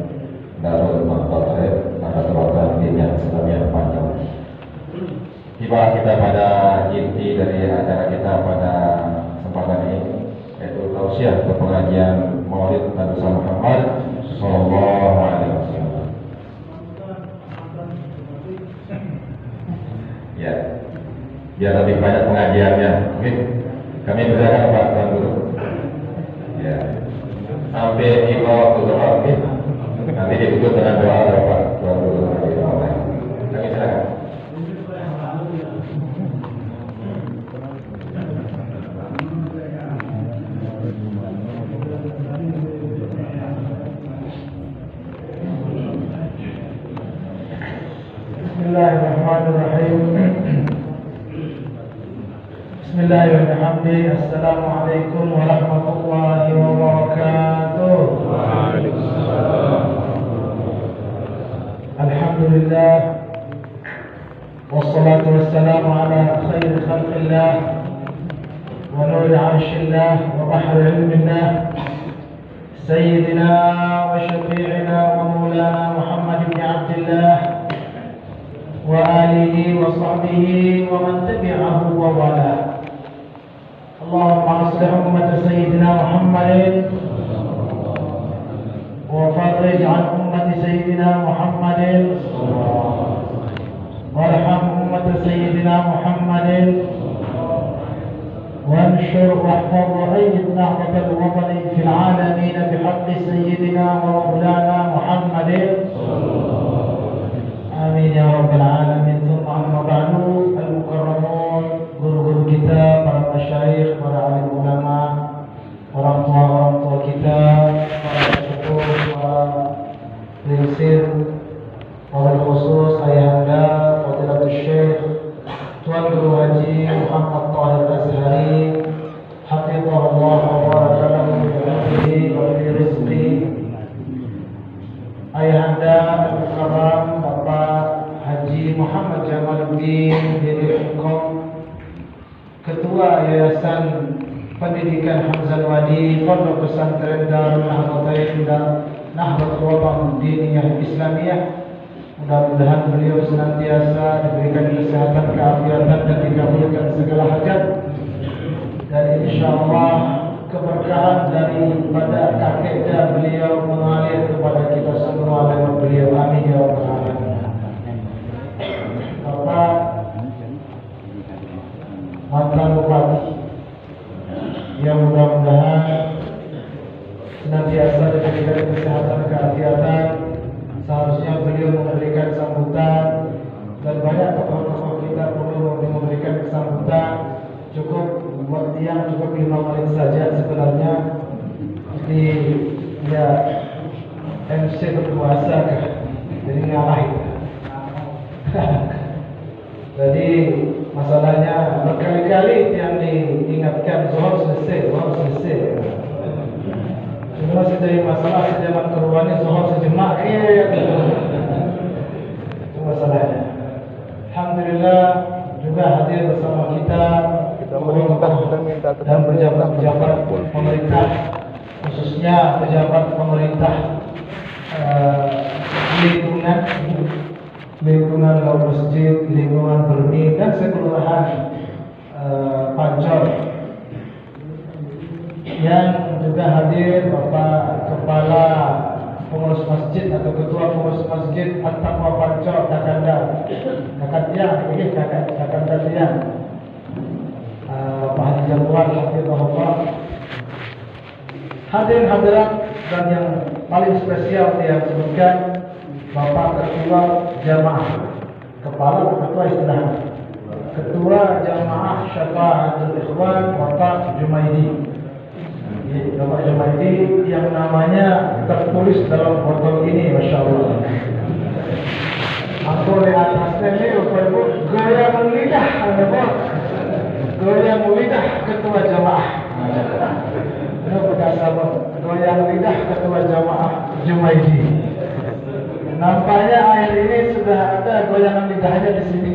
Darul Maqtadir Nahdlatul Ulama yang Islamiyah Pancong. Tiba kita pada inti dari acara kita pada kesempatan ini, yaitu tausiah atau pengajian Maulid Nabi Muhammad Sallallahu Alaihi Wasallam. Ya, biar lebih banyak pengajiannya. Kami bersilakan Pak Tuan Guru. Ya, sampai kita tutup nanti ditutup dengan doa dari Pak Tuan Guru. Kami silakan. Bismillahirrahmanirrahim. Bismillahirrahmanirrahim. Assalamualaikum warahmatullahi wabarakatuh. Waalaikumsalam. Alhamdulillah. Wassalatu wassalamu ala khairi khalqillah wa nuri arshillah wa bahri ilmillah Sayyidina wa syafi'ina wa maulana Muhammad ibn Abdillah wa alihi wa sahbihi wa man tabi'ahu wa wala. Allahumma aslih ummat Sayyidina Muhammadin wa farij an ummat Sayyidina Muhammadin warham ummat Sayyidina Muhammadin وانشر واحفظ وأيد نهضة الوطن في العالمين بحق سيدنا ومولانا محمد آمين يا رب العالمين. ثم أما بعد المكرمون guru-guru kita, para masyayikh, para alim ulama, orang tua kita, para sepuh, para linsir, wabil khusus ayahanda Fadilatul Syekh Tuan Guru Haji Muhammad Tahir Azhari, hafizahullah wa baraka lahu fi umrihi wa fi rizqi. Ayahanda Al-Mukarram Bapak Haji Muhammad Jamaluddin Diri Hukum, Ketua Yayasan Pendidikan Hamzah Wadi Pondok Pesantren Darul Nahdlatul Ulama Diniyah Islamiyah, Mudah-mudahan beliau senantiasa diberikan kesehatan, keafiatan dan dikabulkan segala hajat. Dan insya Allah keberkahan daripada kakeknya beliau mengalir kepada kita semua lewat beliau. Amin ya rabbal alamin. Bapak mantan bupati yang mudah-mudahan senantiasa diberikan kesehatan, keafiatan. Seharusnya beliau memberikan sambutan dan banyak tokoh-tokoh kita perlu memberikan sambutan. Cukup buat tiang cukup 5 menit saja sebenarnya. Jadi ya MC berkuasa kan, jadi ngalahin. Jadi masalahnya berkali-kali yang diingatkan zuhur selesai. Cuma sejauh masalah sejaman keruannya zuhur sejemak gitu. Itu masalahnya. Alhamdulillah juga hadir bersama kita dan pejabat-pejabat pemerintah, khususnya pejabat pemerintah lingkungan laut masjid, lingkungan Bermi dan sekelurahan Pancor, yang juga hadir Bapak Kepala Pengurus Masjid atau Ketua Pengurus Masjid At-Taqwa Pancor, Kakanda Tiang, Pak Haji Jamuan, Hafizahullah. Hadirin hadirat dan yang paling spesial yang sebutkan Bapak Ketua Jamaah, Kepala atau Ketua istilahnya, Ketua Jamaah Syafa'atul Ikhwan Bapak Jumaidi. Bapak Jumaidi yang namanya tertulis dalam botol ini, Masya Allah. Aku lihat atasnya ini goyang lidah, goyang lidah Ketua Jamaah. Itu bekas apa? Goyang lidah Ketua Jamaah Jumaidi. Nampaknya air ini sudah ada goyangan lidahnya di sini.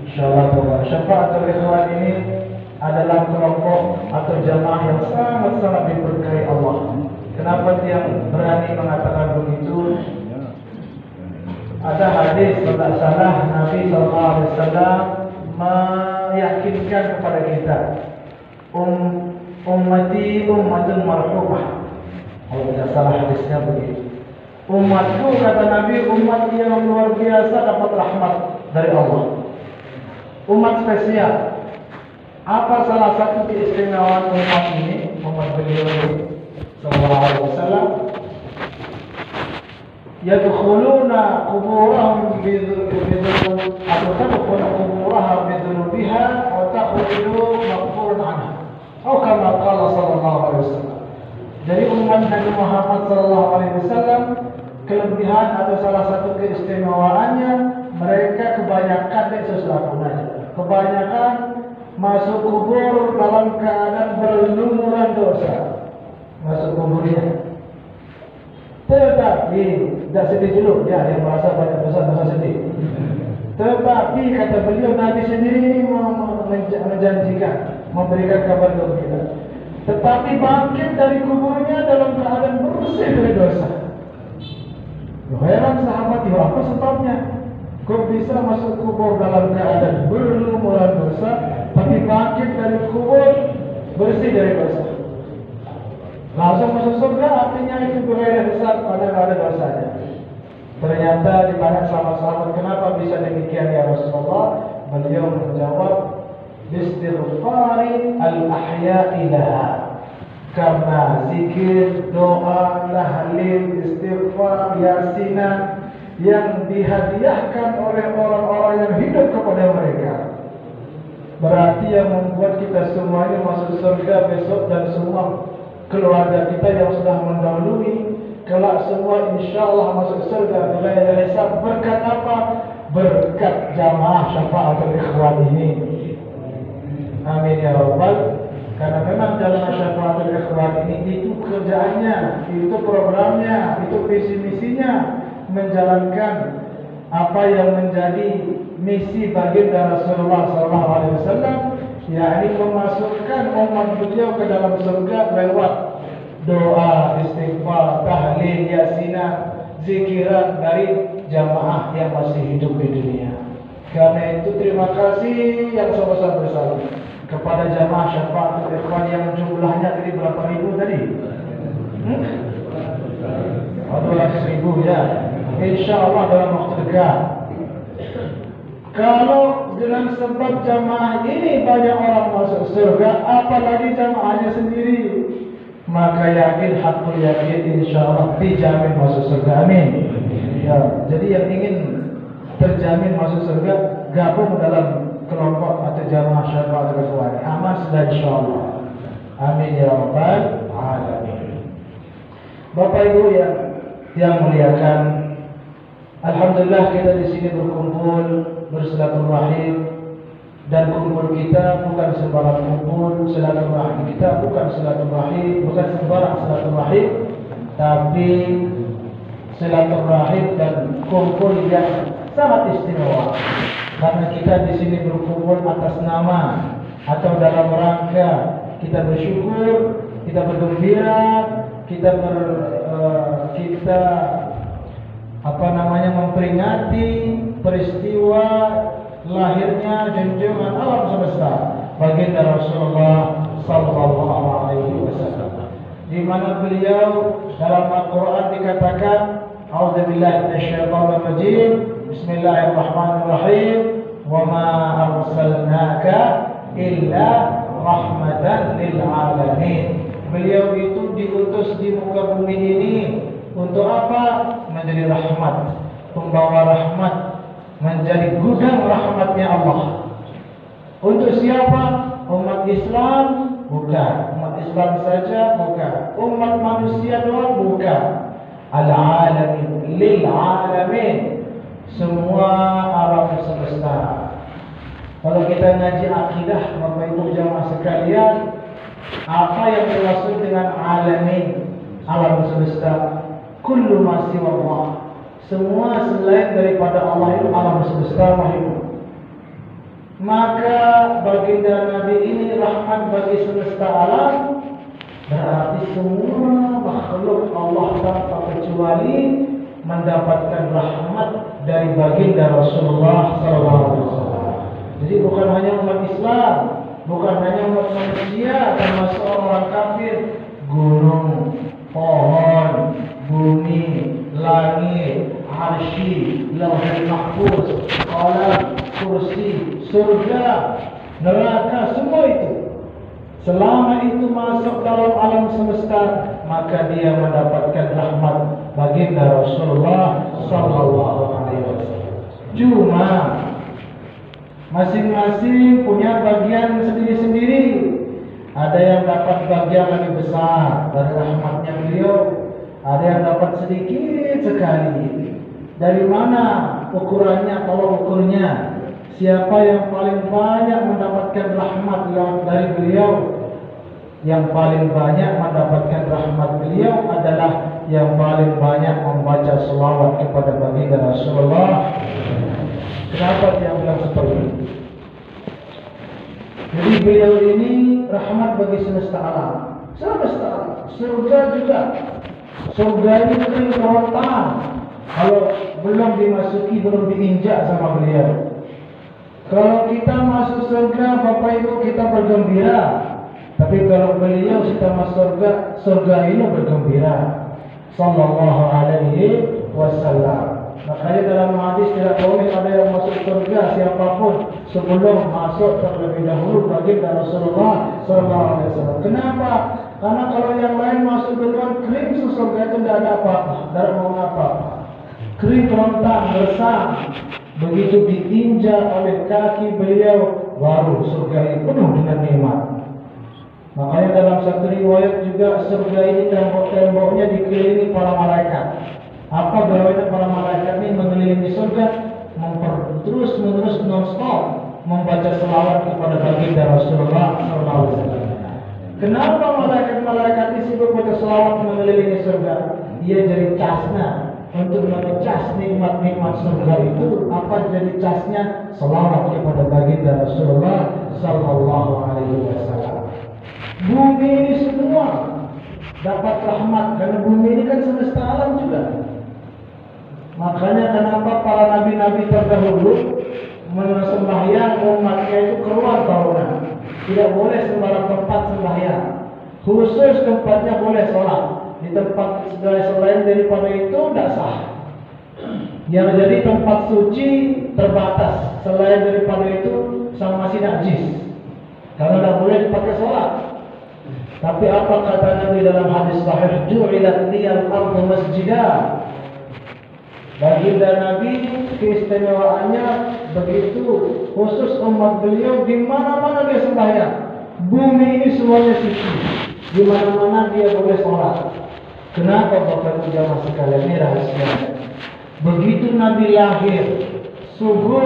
Insyaallah Syafa'atul Ikhwan ini adalah kelompok atau jamaah yang sangat-sangat diberkahi Allah. Kenapa dia berani mengatakan begitu? Ada hadis tidak salah Nabi SAW meyakinkan kepada kita, ummati ummatun marhumah. Kalau tidak salah hadisnya begitu. Umatku, kata Nabi, umat yang luar biasa dapat rahmat dari Allah. Umat spesial. Apa salah satu keistimewaan umat ini, umat beliau sallallahu alaihi wasallam? Yadkhuluna quburahum bidhunub atau tadkhulu quburaha bidhunubiha wa takhruju maghfuran anha. Atau kama qala sallallahu alaihi wasallam. Jadi umat Nabi Muhammad sallallahu alaihi wasallam, kelebihan atau salah satu keistimewaannya, mereka kebanyakan kebanyakan masuk kubur dalam keadaan berlumuran dosa. Masuk kuburnya. Tetapi tidak sedih dulu, ya, yang merasa banyak dosa sedih. Tetapi kata beliau, Nabi sendiri menjanjikan, memberikan kabar kepada kita. Tetapi bangkit dari kuburnya dalam keadaan bersih dari dosa. Heran sahabat, ya apa sebabnya? Kok bisa masuk kubur dalam keadaan berlumuran dosa, tapi bangkit dari kubur bersih dari dosa? Langsung masuk surga, artinya itu bergairah besar pada ada dosanya. Ternyata ditanya sama sahabat, kenapa bisa demikian ya Rasulullah? Beliau menjawab, istighfari al-ahya'i laha. Karena zikir, doa, tahlil, istighfar, yasinan yang dihadiahkan oleh orang-orang yang hidup kepada mereka, berarti yang membuat kita semuanya masuk surga besok, dan semua keluarga kita yang sudah mendahului kelak semua insyaallah masuk surga bila ada hisab. Berkat apa? Berkat jamaah Syafa'atul Ikhwan ini. Amin ya rabbal. Karena memang dalam Syafa'atul Ikhwan ini itu kerjaannya, itu programnya, itu visi misinya, menjalankan apa yang menjadi misi baginda Rasulullah SAW, yakni memasukkan umat beliau ke dalam surga lewat doa, istighfar, tahlil, yasinan, zikiran dari jamaah yang masih hidup di dunia. Karena itu terima kasih yang sebesar-besarnya kepada jamaah Syafaatul Ikhwan yang jumlahnya tadi berapa ribu tadi? 12.000 ya. Insya Allah dalam waktu dekat. Kalau dengan sebab jamaah ini banyak orang masuk surga, apalagi jamaahnya sendiri, maka yakin, hakul yakin, insya Allah dijamin masuk surga. Amin. Ya, jadi yang ingin terjamin masuk surga, gabung dalam kelompok atau jamaah Syafaatul Ikhwan. Aman sudah insya Allah. Amin ya rabbal alamin. Bapak Ibu yang muliakan, alhamdulillah kita di sini berkumpul bersilaturahim, dan kumpul kita bukan sembarang kumpul. Silaturahim kita bukan silaturahim, bukan sembarang silaturahim, tapi silaturahim dan kumpul yang sangat istimewa. Karena kita di sini berkumpul atas nama atau dalam rangka kita bersyukur, kita bergembira, kita memperingati peristiwa lahirnya junjungan alam semesta baginda Rasulullah sallallahu alaihi wasallam, di mana beliau dalam Al-Qur'an dikatakan, a'udzubillahi minasyaitonir rajim, bismillahirrahmanirrahim, wa ma arsalnaka illa rahmatan lil alamin. Beliau itu diutus di muka bumi ini untuk apa? Menjadi rahmat, pembawa rahmat, menjadi gudang rahmatnya Allah. Untuk siapa? Umat Islam? Bukan. Umat Islam saja? Bukan. Umat manusia doang? Bukan. Al-alamin, lil alamin, semua alam semesta. Kalau kita ngaji akidah, Bapak Ibu jamaah sekalian, apa yang dimaksud dengan alamin, alam semesta? Kullu ma siwa Allah, semua selain daripada Allah itu alam semesta mahimum. Maka baginda Nabi ini rahmat bagi semesta alam, berarti semua makhluk Allah tanpa kecuali mendapatkan rahmat dari baginda Rasulullah SAW. Jadi bukan hanya umat Islam, bukan hanya umat manusia, termasuk orang kafir, gunung, pohon, bumi, langit, arsy, lauhul mahfuz, qalam, kursi, surga, neraka, semua itu, selama itu masuk dalam alam semesta, maka dia mendapatkan rahmat baginda Rasulullah sallallahu alaihi wasallam. Cuma masing-masing punya bagian sendiri-sendiri. Ada yang dapat bagian lebih besar dari rahmatnya beliau, ada yang dapat sedikit sekali. Dari mana ukurannya? Kalau ukurnya, siapa yang paling banyak mendapatkan rahmat dari beliau? Yang paling banyak mendapatkan rahmat beliau adalah yang paling banyak membaca selawat kepada baginda Rasulullah. Kenapa dia bilang seperti itu? Jadi beliau ini rahmat bagi semesta alam. Semesta alam, surga juga. Surga ini kering kerontang kalau belum dimasuki, belum diinjak sama beliau. Kalau kita masuk surga, Bapak Ibu, kita bergembira. Tapi kalau beliau kita masuk surga ini bergembira. Sallallahu alaihi wasallam. Makanya dalam hadis tidak boleh ada yang masuk surga siapapun sebelum masuk terlebih dahulu baginda Rasulullah sallallahu alaihi wasallam. Kenapa? Karena kalau yang lain masuk duluan, kering surga itu tidak ada apa-apa, tidak mau apa-apa. Kering kerontang, gersang. Begitu diinjak oleh kaki beliau, baru surga ini penuh dengan nikmat. Makanya dalam satu riwayat juga surga ini tembok-temboknya dikelilingi para malaikat. Apa gawainnya para malaikat ini mengelilingi surga? Terus-menerus non-stop membaca selawat kepada baginda Rasulullah SAW. Kenapa malaikat-malaikat ini sibuk baca selawat mengelilingi surga? Dia jadi casnya untuk mengecas nikmat-nikmat surga itu. Apa jadi casnya? Selawat kepada baginda Rasulullah Sallallahu Alaihi Wasallam. Bumi ini semua dapat rahmat, karena bumi ini kan semesta alam juga. Makanya kenapa para nabi-nabi terdahulu sembahyang umatnya itu keluar tahunan. Tidak boleh sembarang tempat sembahyang. Khusus tempatnya boleh sholat. Di tempat selain daripada itu tidak sah. Yang jadi tempat suci terbatas. Selain daripada itu sama masih najis. Karena tidak boleh dipakai sholat. Tapi apa kata Nabi dalam hadis sahih? Ju'ilat liyal ardu masjidah. Baginda Nabi keistimewaannya begitu khusus umat beliau, di mana-mana dia sembahyang. Bumi ini semuanya suci, di mana-mana dia boleh sholat. Kenapa Bapak Ibu jamaah sekalian? Ini rahasia. Begitu Nabi lahir, subur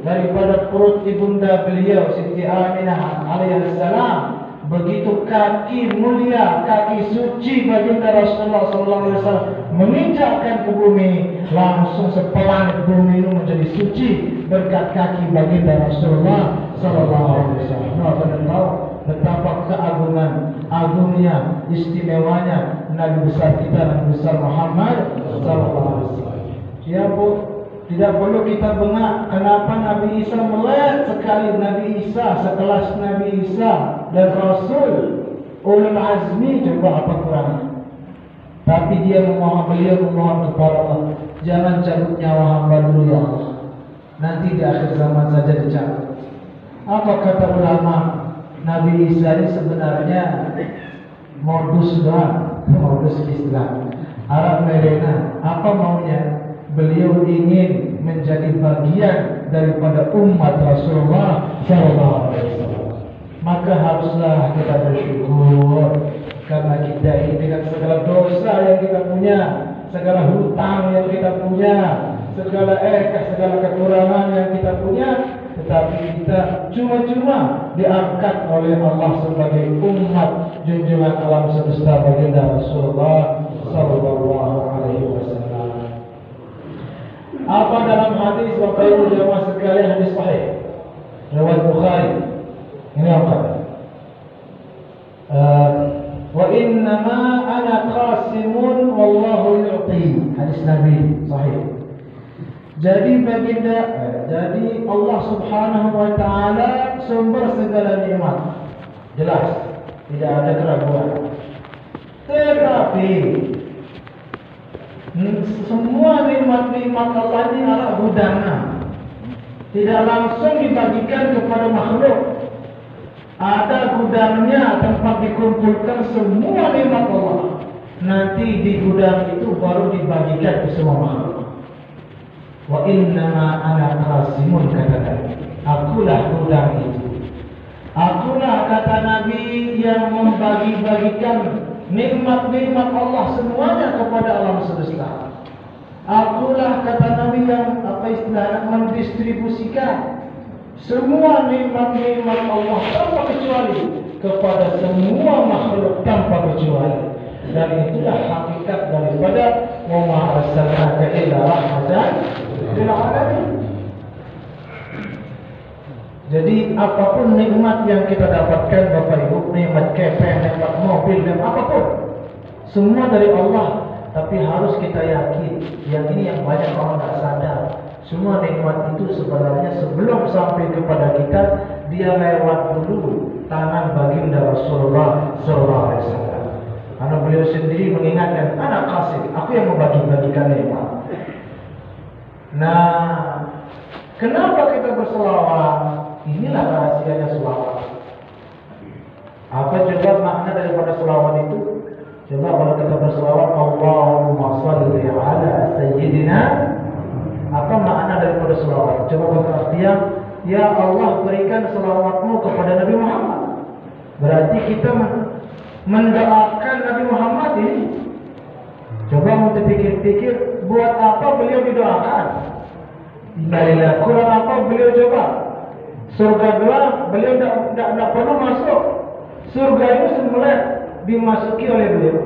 daripada perut ibunda beliau Siti Aminah alaihissalam, begitu kaki mulia, kaki suci baginda Rasulullah SAW menginjakkan ke bumi, langsung sepelan bumi itu menjadi suci berkat kaki baginda Rasulullah SAW. Nah, kalian tahu betapa agungnya, istimewanya Nabi besar kita, Nabi besar Muhammad SAW. Ya Bu, tidak perlu kita bengak kenapa Nabi Isa melek sekali. Nabi Isa sekelas Nabi Isa dan Rasul ulul azmi, coba apa kurangnya? Tapi dia beliau memohon kepada Allah, jangan cabut nyawa hamba dulu ya Allah, nanti di akhir zaman saja dicabut. Apa kata ulama? Nabi Isa ini sebenarnya modus doang, modus Islam. Arab Merena, apa maunya? Beliau ingin menjadi bagian daripada umat Rasulullah SAW. Maka haruslah kita bersyukur karena kita ini dengan segala dosa yang kita punya, segala hutang yang kita punya, segala kekurangan yang kita punya, tetapi kita cuma-cuma diangkat oleh Allah sebagai umat junjungan alam semesta baginda Rasulullah sallallahu alaihi wasallam. Apa dalam hadis Bapak Ibu jamaah sekalian, hadis sahih riwayat Bukhari. Ini apa? Wa innama ana qasimun wallahu yu'ti. Hadis Nabi sahih. Jadi jadi Allah Subhanahu wa taala sumber segala nikmat. Jelas, tidak ada keraguan. Tetapi semua nikmat-nikmat Allah ini adalah gudangnya, tidak langsung dibagikan kepada makhluk. Ada gudangnya, tempat dikumpulkan semua nikmat Allah. Nanti di gudang itu baru dibagikan ke semua makhluk. Wa innama ana qasimun, kata Nabi, akulah gudang itu. Akulah, kata Nabi, yang membagi-bagikan nikmat-nikmat Allah semuanya kepada alam semesta. Akulah, kata Nabi, yang mendistribusikan semua nikmat-nikmat Allah tanpa kecuali kepada semua makhluk tanpa kecuali. Dan itulah hakikat daripada wa ma arsalnaka illa rahmatan lil alamin. Jadi apapun nikmat yang kita dapatkan Bapak Ibu, nikmat kepeng, nikmat mobil, dan apapun, semua dari Allah. Tapi harus kita yakin, yang ini yang banyak orang tak sadar, semua nikmat itu sebenarnya sebelum sampai kepada kita, dia lewat dulu tangan baginda Rasulullah SAW. Karena beliau sendiri mengingatkan, anak kasih, aku yang membagi-bagikan nikmat. Nah, kenapa kita berselawat? Inilah rahasianya selawat. Apa coba makna daripada selawat itu? Coba kalau kita berselawat, Allahumma salli ala sayyidina, apa makna daripada selawat? Coba berartian, ya Allah berikan selawatmu kepada Nabi Muhammad. Berarti kita mendoakan Nabi Muhammad ini. Coba mau dipikir-pikir, buat apa beliau didoakan? Innalillahi, kurang apa beliau coba? Surga doang, beliau tidak perlu masuk. Surga itu semula dimasuki oleh beliau.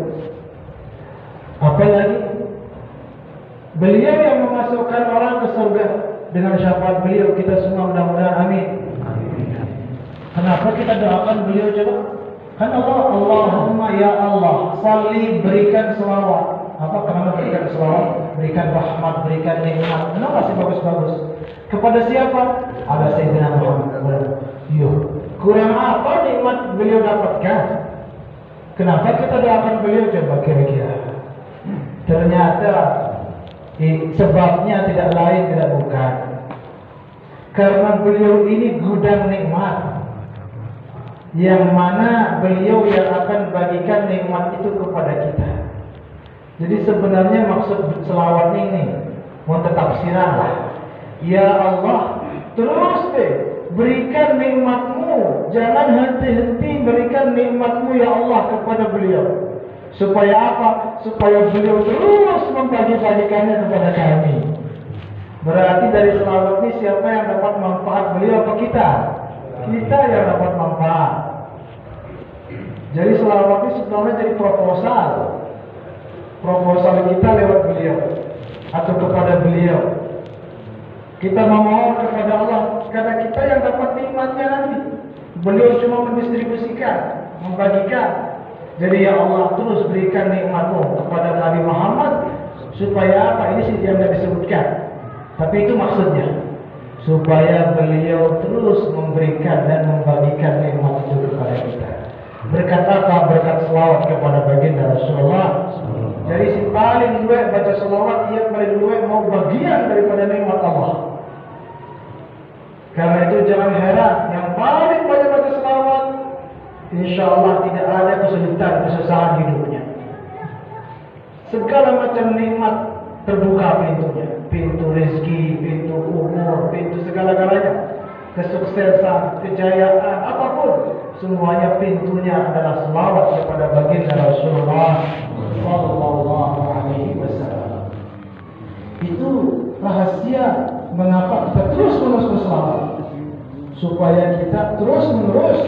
Apalagi beliau yang memasukkan orang ke surga dengan syafaat beliau. Kita semua mudah-mudahan amin. Kenapa kita doakan beliau coba? Kan Allah, Allahumma ya Allah, salli, berikan selawat Kenapa berikan selawat, berikan rahmat, berikan nikmat? Kenapa sih bagus-bagus? Kepada siapa? Ada Sayyidina Muhammad. Kurang apa nikmat beliau dapatkan? Kenapa kita doakan beliau coba kira-kira? Ternyata sebabnya tidak lain tidak bukan karena beliau ini gudang nikmat, yang mana beliau yang akan bagikan nikmat itu kepada kita. Jadi sebenarnya maksud selawat ini mau tafsiran lah. Ya Allah, terus deh berikan nikmatmu, jangan henti-henti berikan nikmatmu ya Allah kepada beliau. Supaya apa? Supaya beliau terus membagi-bagikannya kepada kami. Berarti dari selawat ini siapa yang dapat manfaat beliau apa kita? Kita yang dapat manfaat. Jadi selawat ini sebenarnya jadi proposal. Proposal kita lewat beliau atau kepada beliau. Kita memohon kepada Allah karena kita yang dapat nikmatnya nanti. Beliau cuma mendistribusikan, membagikan. Jadi ya Allah terus berikan nikmatmu kepada Nabi Muhammad supaya apa? Ini sih yang tidak disebutkan. Tapi itu maksudnya supaya beliau terus memberikan dan membagikan nikmat itu kepada kita. Berkat apa? Berkat selawat kepada baginda Rasulullah. Jadi si paling luwek baca selawat, ia paling luwek mau bagian daripada nikmat Allah. Karena itu jangan heran, yang paling banyak baca selawat, insya Allah tidak ada kesulitan, kesusahan hidupnya. Segala macam nikmat terbuka pintunya, pintu rezeki, pintu umur, pintu segala-galanya, kesuksesan, kejayaan, apapun, semuanya pintunya adalah selawat kepada baginda Rasulullah Sallallahu Alaihi Wasallam. Itu rahasia mengapa kita terus-menerus berselawat, supaya kita terus-menerus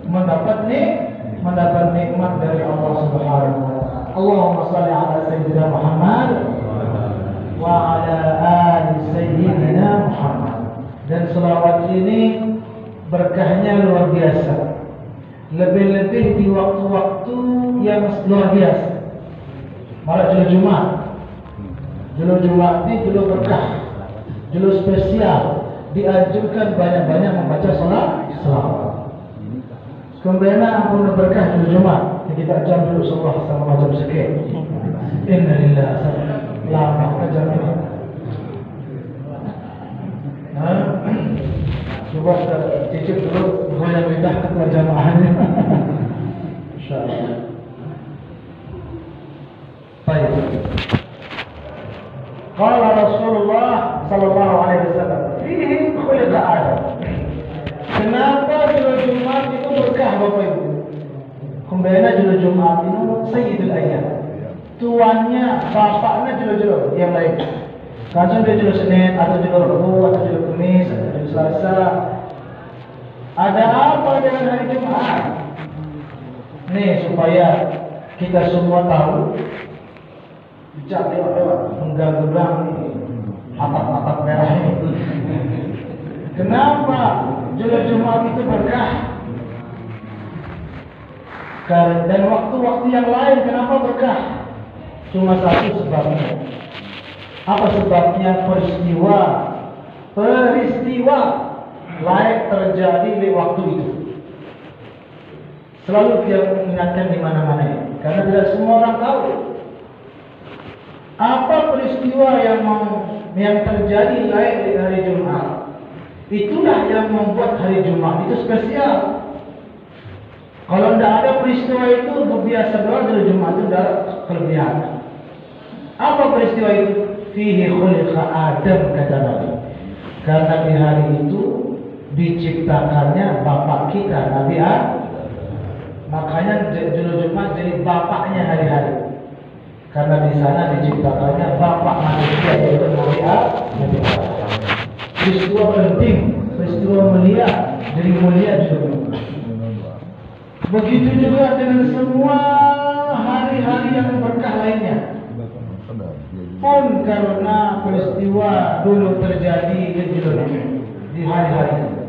mendapat nikmat dari Allah Subhanahu wa taala. Allahumma shalli ala sayyidina Muhammad wa ala ali sayyidina Muhammad. Dan selawat ini berkahnya luar biasa. Lebih-lebih di waktu-waktu yang luar biasa. Malah julu Jumat. Julu Jumat ini julu berkah, julu spesial. Dianjurkan banyak-banyak membaca selawat. Kemudian ampun berkah julu Jumat. Kita jam dulu surah sama macam sikit. Innalillah lama jam ini. Coba kita cicip dulu goyang lidah ketua jamaahnya. InsyaAllah. Baik. Qala Rasulullah sallallahu alaihi wasallam, "Fihi khuliqa Adam." Kenapa julu Jumat itu berkah Bapak Ibu? Kembali julu Jumat itu Sayyidul Ayyam. Tuannya, bapaknya julu-julu yang lain. Kadang dia julu Senin, atau julu Rabu, atau julu Kamis, atau julu Selasa. Ada apa dengan hari Jumat? Nih supaya kita semua tahu. Bijak lewat-lewat mengganggu ini atap-atap merah ini. Kenapa julu Jumat itu berkah? Dan waktu-waktu yang lain kenapa berkah? Cuma satu sebabnya. Apa sebabnya? Peristiwa lain terjadi di waktu itu. Selalu dia mengingatkan di mana-mana ini, karena tidak semua orang tahu apa peristiwa yang terjadi lain di hari Jumat. Itulah yang membuat hari Jumat itu spesial. Kalau tidak ada peristiwa itu, biasa doang dari Jumat itu ada kelebihan. Apa peristiwa itu? Fihi khuliqa Adam, kata Nabi. Karena di hari itu diciptakannya bapak kita, Nabi Adam. Makanya julu Jumat jadi bapaknya hari-hari. Karena di sana diciptakannya bapak manusia, yaitu Nabi Adam. Peristiwa penting, peristiwa mulia, jadi mulia juga. Begitu juga dengan semua hari-hari yang berkah lainnya. Pun karena peristiwa dulu terjadi di hari-hari itu.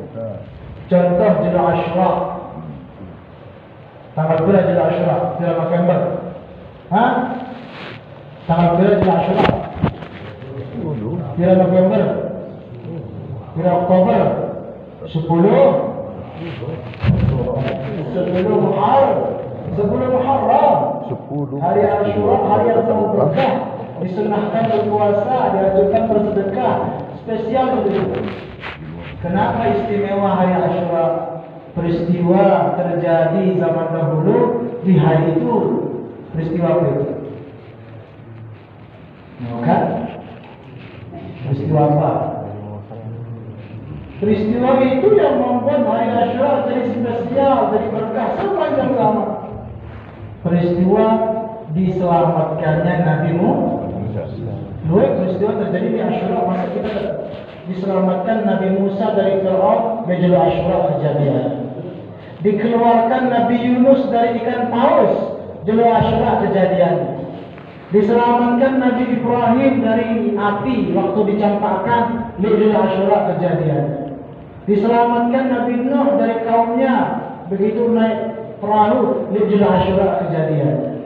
Contoh Julu Asyura. Tanggal berapa Julu Asyura? 3 November. Tanggal berapa Jumat Asyura? Kira November? Kira Oktober? 10 Muharram. 10 Hari Asyura, hari yang sangat berkah. Disunahkan berpuasa, dianjurkan bersedekah. Spesial begitu. Kenapa istimewa hari Asyura? Peristiwa terjadi zaman dahulu di hari itu. Peristiwa apa itu? Bukan? Peristiwa apa? Peristiwa itu yang membuat hari Asyura jadi spesial, jadi berkah sepanjang zaman. Peristiwa diselamatkannya Nabi Musa. Peristiwa terjadi di Asyura, masa kita diselamatkan Nabi Musa dari Fir'aun, Bejul Asyura kejadian. Dikeluarkan Nabi Yunus dari ikan paus, Julu Asyura kejadian. Diselamatkan Nabi Ibrahim dari api waktu dicampakkan, Julu Asyura kejadian. Diselamatkan Nabi Nuh dari kaumnya begitu naik perahu, Julu Asyura kejadian.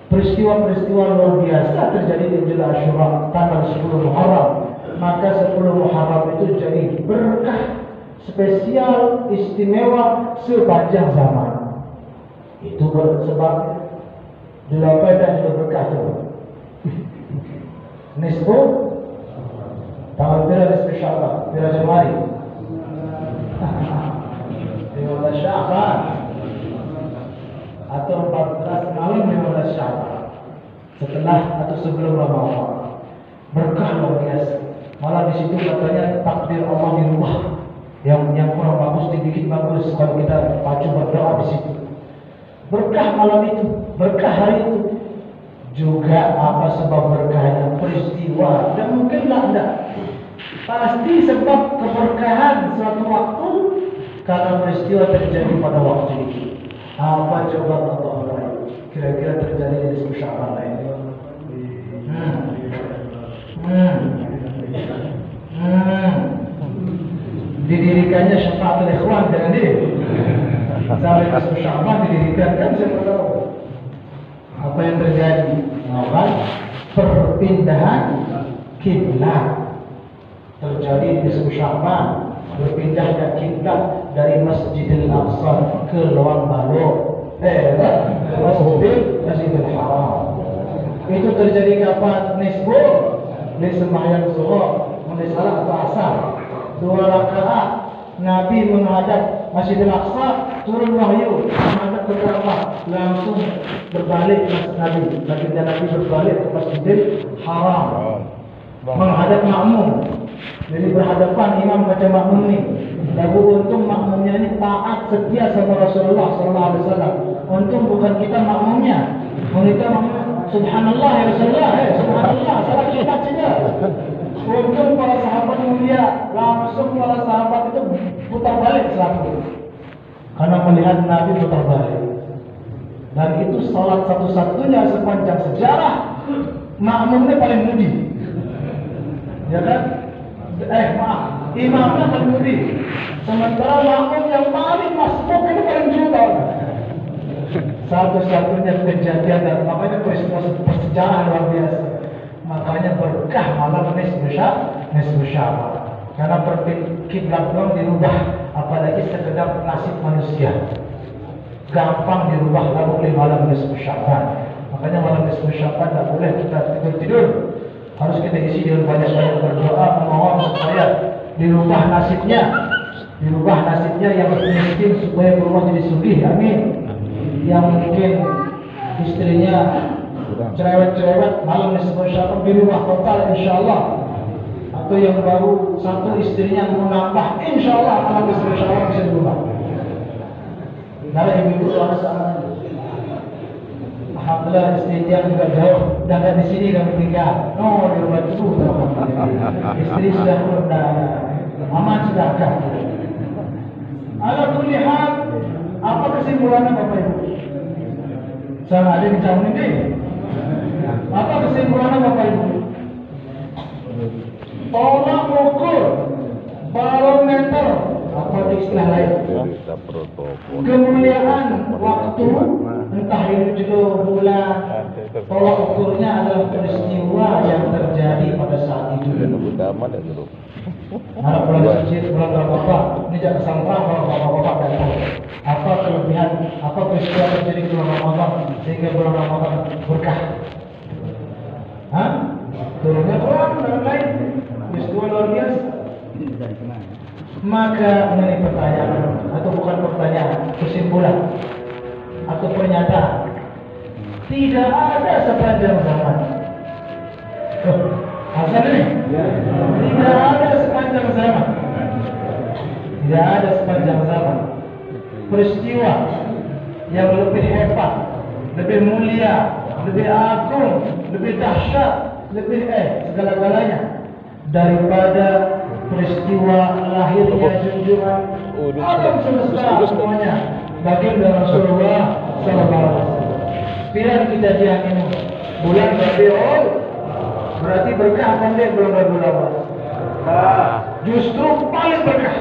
Peristiwa-peristiwa luar biasa terjadi di Julu Asyura tanggal 10 Muharram. Maka 10 Muharram itu jadi berkah spesial, istimewa sepanjang zaman. Itu sebab Jula pada juga berkah coba. Nisfu tanggal berapa nisfu Sya'ban? Berapa Januari? 15 Sya'ban atau 14 malam 15 Sya'ban, setelah atau sebelum Ramadan. Berkah luar biasa. Malah di situ katanya takdir Allah dirubah. Yang kurang bagus dibikin bagus kalau kita pacu berdoa di situ. Berkah malam itu, berkah hari itu. Juga apa sebab berkahnya? Peristiwa. Dan mungkinlah enggak. Pasti sebab keberkahan suatu waktu karena peristiwa terjadi pada waktu itu. Apa coba Allah kira-kira terjadi di sebuah Sya'ban lain? Didirikannya Syafa'atul Ikhwan dengan dia. Sampai ke Sya'ban didirikan kan siapa tahu. Apa yang terjadi? Kan perpindahan kiblat terjadi di sebuah Sya'ban. Berpindahnya kiblat dari Masjidil Aqsa ke Lawang Balu, ke Masjidil Haram. Itu terjadi kapan? Nisbu di sembahyang zuhur, salat atau asar. 2 rakaat Nabi menghadap Masjidil Aqsa, turun wahyu menghadap ke Ka'bah, langsung berbalik Nabi. Baginda Nabi berbalik ke Masjidil Haram, menghadap makmum. Jadi berhadapan imam baca makmum ni. Lagu untung makmumnya ini taat setia sama Rasulullah SAW. Untung bukan kita makmumnya. Kita makmumnya Subhanallah ya Rasulullah, Subhanallah, salah kita saja. Untung para sahabat mulia, langsung para sahabat itu putar balik selalu. Karena melihat Nabi putar balik. Dan itu salat satu-satunya sepanjang sejarah makmumnya paling mudi. Ya kan? Maaf, imamnya paling mudi. Sementara makmum yang paling masbuk itu paling juta. Satu-satunya kejadian dan makanya peristiwa bersejarah luar biasa. Makanya berkah malam nisfu Sya'ban. Karena kiblat doang dirubah, apalagi sekedar nasib manusia. Gampang dirubah lalu oleh malam nisfu Sya'ban. Makanya malam nisfu Sya'ban tak boleh kita tidur-tidur. Harus kita isi dengan banyak-banyak berdoa, memohon supaya dirubah nasibnya. Dirubah nasibnya yang miskin supaya berubah jadi sugih. Amin. Yang mungkin istrinya cerewet-cerewet, malam nisfu Sya'ban dirubah total insyaallah. Atau yang baru satu istrinya mau nambah, insyaallah malam nisfu Sya'ban bisa dirubah. Dari ibu-ibu doa sama. Alhamdulillah istri dia juga jauh, dan di sini kami tinggal. Oh, di rumah itu istri sudah sudah aman sudah kan. Ala kulli hal, apa kesimpulannya Bapak Ibu? Sama ada di tahun ini. Apa kesimpulannya Bapak Ibu? Tolak ukur barometer apa istilah lain? Kemuliaan waktu, entah itu juga bulan, Tolak ukurnya adalah peristiwa yang terjadi pada saat itu. Utama dan dulu. Nah, bulan suci, bulan Ramadan, ini jangan sampai kalau bapak-bapak tidak tahu apa kelebihan, apa peristiwa terjadi di bulan Ramadan sehingga bulan Ramadan berkah. Hah? Turunnya Quran dan lain peristiwa luar biasa. Maka ini pertanyaan atau bukan pertanyaan, kesimpulan atau pernyataan. Tidak ada sepanjang zaman. Asal ini? Tidak ada sepanjang zaman. Tidak ada sepanjang zaman peristiwa yang lebih hebat, lebih mulia, lebih agung, lebih dahsyat, lebih segala-galanya daripada peristiwa lahirnya junjungan alam semesta semuanya baginda Rasulullah SAW. Pilihan kejadian ini bulan Rabiul berarti berkah pendek bulan Rabiul Awal. Justru paling berkah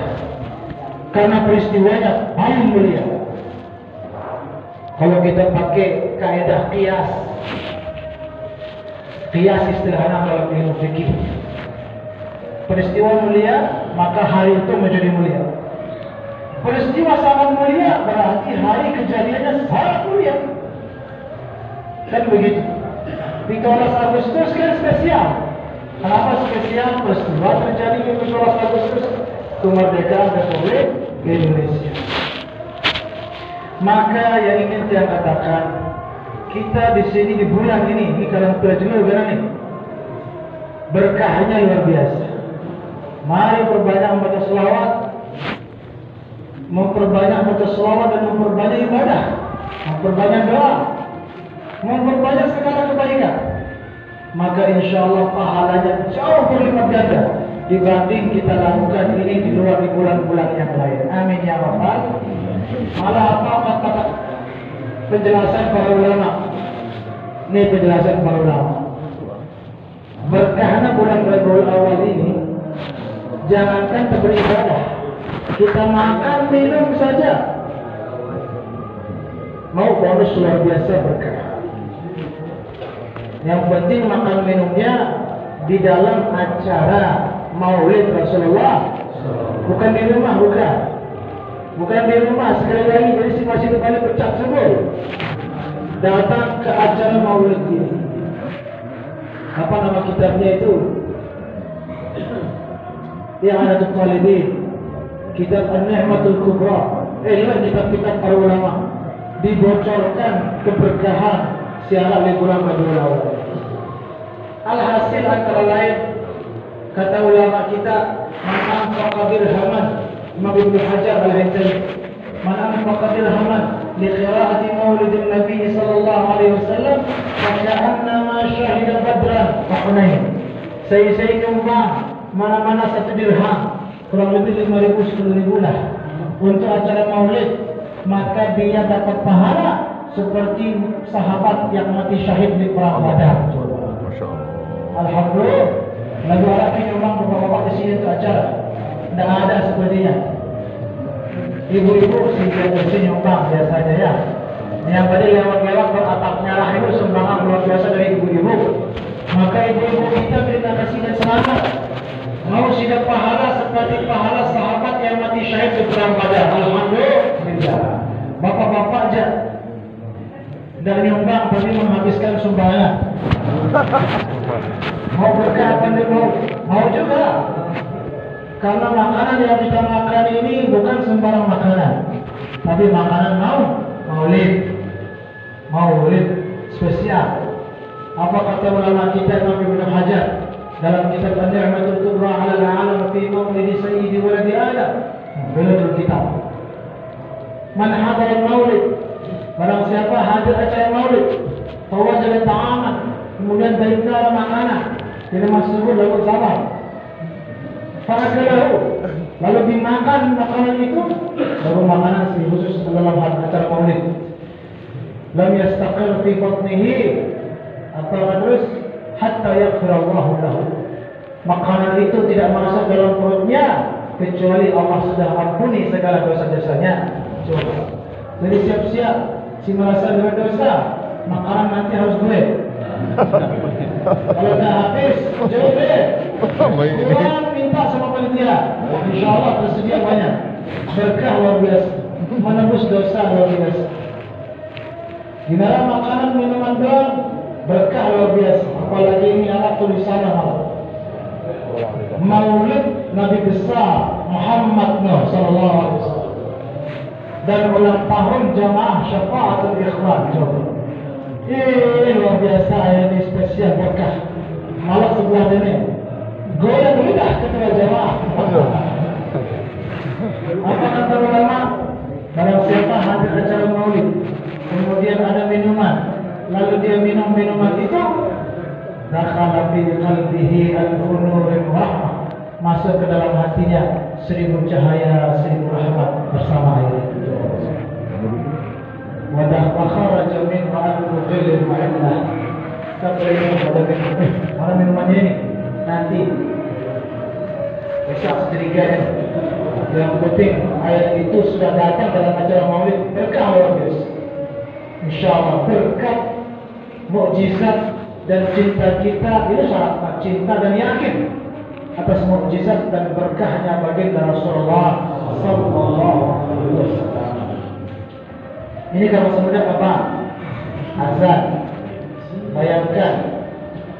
karena peristiwanya paling mulia. Kalau kita pakai kaidah qiyas istilahnya dalam ilmu fikih, peristiwa mulia maka hari itu menjadi mulia. Peristiwa sangat mulia berarti hari kejadiannya sangat mulia. Kan begitu. 13 Agustus kan spesial. Kenapa spesial? Peristiwa terjadi di 13 Agustus kemerdekaan Republik Indonesia. Maka yang ingin saya katakan, kita di sini di bulan ini kalian pelajari bulan ini, berkahnya luar biasa. Mari perbanyak membaca selawat, memperbanyak baca selawat dan memperbanyak ibadah, memperbanyak doa, memperbanyak segala kebaikan. Maka insya Allah pahalanya jauh berlipat ganda dibanding kita lakukan ini di luar di bulan-bulan yang lain. Amin ya rabbal. Malah apa kata penjelasan para ulama? Ini penjelasan para ulama. Berkahnya bulan Rabiul Awal ini, jangankan beribadah, kita makan minum saja mau bonus luar biasa berkah. Yang penting makan minumnya di dalam acara Maulid Rasulullah, bukan di rumah, bukan di rumah. Sekali lagi dari si masih kembali pecah sebul datang ke acara Maulid ini. Apa nama kitabnya itu? Yang ada tuh Khalidin, kitab An-Ni'matul Kubra. Inilah kitab-kitab para ulama, dibocorkan keberkahan siaran di bulan Rabiul Awal. Alhasil antara lain kata ulama kita, man anfaqa dirhaman, Imam Ibnu Hajar al-Haythami, man anfaqa dirhaman li qira'ati maulidin Nabi sallallahu alaihi wasallam faka'annama syahida badran wa Hunain. Saya nyumbang mana-mana 1 dirham, kurang lebih 5.000 10.000 lah untuk acara maulid, maka dia dapat pahala seperti sahabat yang mati syahid di perang Badar. Alhamdulillah. Lagu Arab ini memang bapak-bapak di sini itu acara tidak ada sepertinya. Ibu-ibu sih nyumbang biasanya ya. Yang tadi lewat-lewat beratap merah itu sumbangan luar biasa dari ibu-ibu. Maka ibu-ibu kita terima kasih dan semangat. Mau sudah pahala seperti pahala sahabat yang mati syahid di perang Badar. Alhamdulillah. Bapak-bapak aja dan nyumbang tapi menghabiskan sumbangan. Mau berkah apa mau juga. Karena makanan yang kita makan ini bukan sembarang makanan, tapi makanan maulid spesial. Apa kata ulama kita Imam Ibnu Hajar dalam kitab An-Ni'matul Kubra 'ala al-'alam fi maulid sayyidi waladi Adam. Beliau kitab. Man hadara al-maulid, barang siapa hadir acara maulid, fawajada ta'aman, kemudian baiknya ada makanan, jadi masuk lalu sabar. Fa'akalahu, lalu dimakan makanan itu, lalu makanan khusus dalam acara maulid. Lam yastaqir fi batnihi, atau terus hatta yaghfirallahu lahu. Makanan itu tidak masuk dalam perutnya kecuali Allah sudah ampuni segala dosa-dosanya. Coba. Jadi siap-siap si merasa berdosa, makanan nanti harus duit. Kalau nggak habis, jauh deh. Tuhan minta sama panitia. Insya Allah tersedia banyak. Berkah luar biasa. Menembus dosa luar biasa. Gimana makanan minuman doang, berkah luar biasa. Apalagi ini anak tulisannya Maulid Nabi besar Muhammad Nuh Sallallahu Alaihi Wasallam dan ulang tahun jamaah Syafaatul Ikhwan. Coba. Luar biasa ini spesial berkah. Malah sebelah sini goyang lidah ketua jamaah. Apa kata ulama? Barang siapa hadir acara maulid, kemudian ada minuman, lalu dia minum minuman itu, dakhala fi qalbihi al-nurin rahmah, masuk ke dalam hatinya 1000 cahaya, 1000 rahmat bersama air itu. Wadah kharaja min ma'al-mujallil ma'illah. Mana minumannya ini? Nanti besok setriganya. Yang penting ayat itu sudah datang dalam acara maulid, berkah luar biasa. Insya Allah berkat, mukjizat dan cinta kita itu sangat cinta dan yakin atas mukjizat dan berkahnya baginda Rasulullah Sallallahu Alaihi Wasallam. Ini kalau sebenarnya apa? Azan. Bayangkan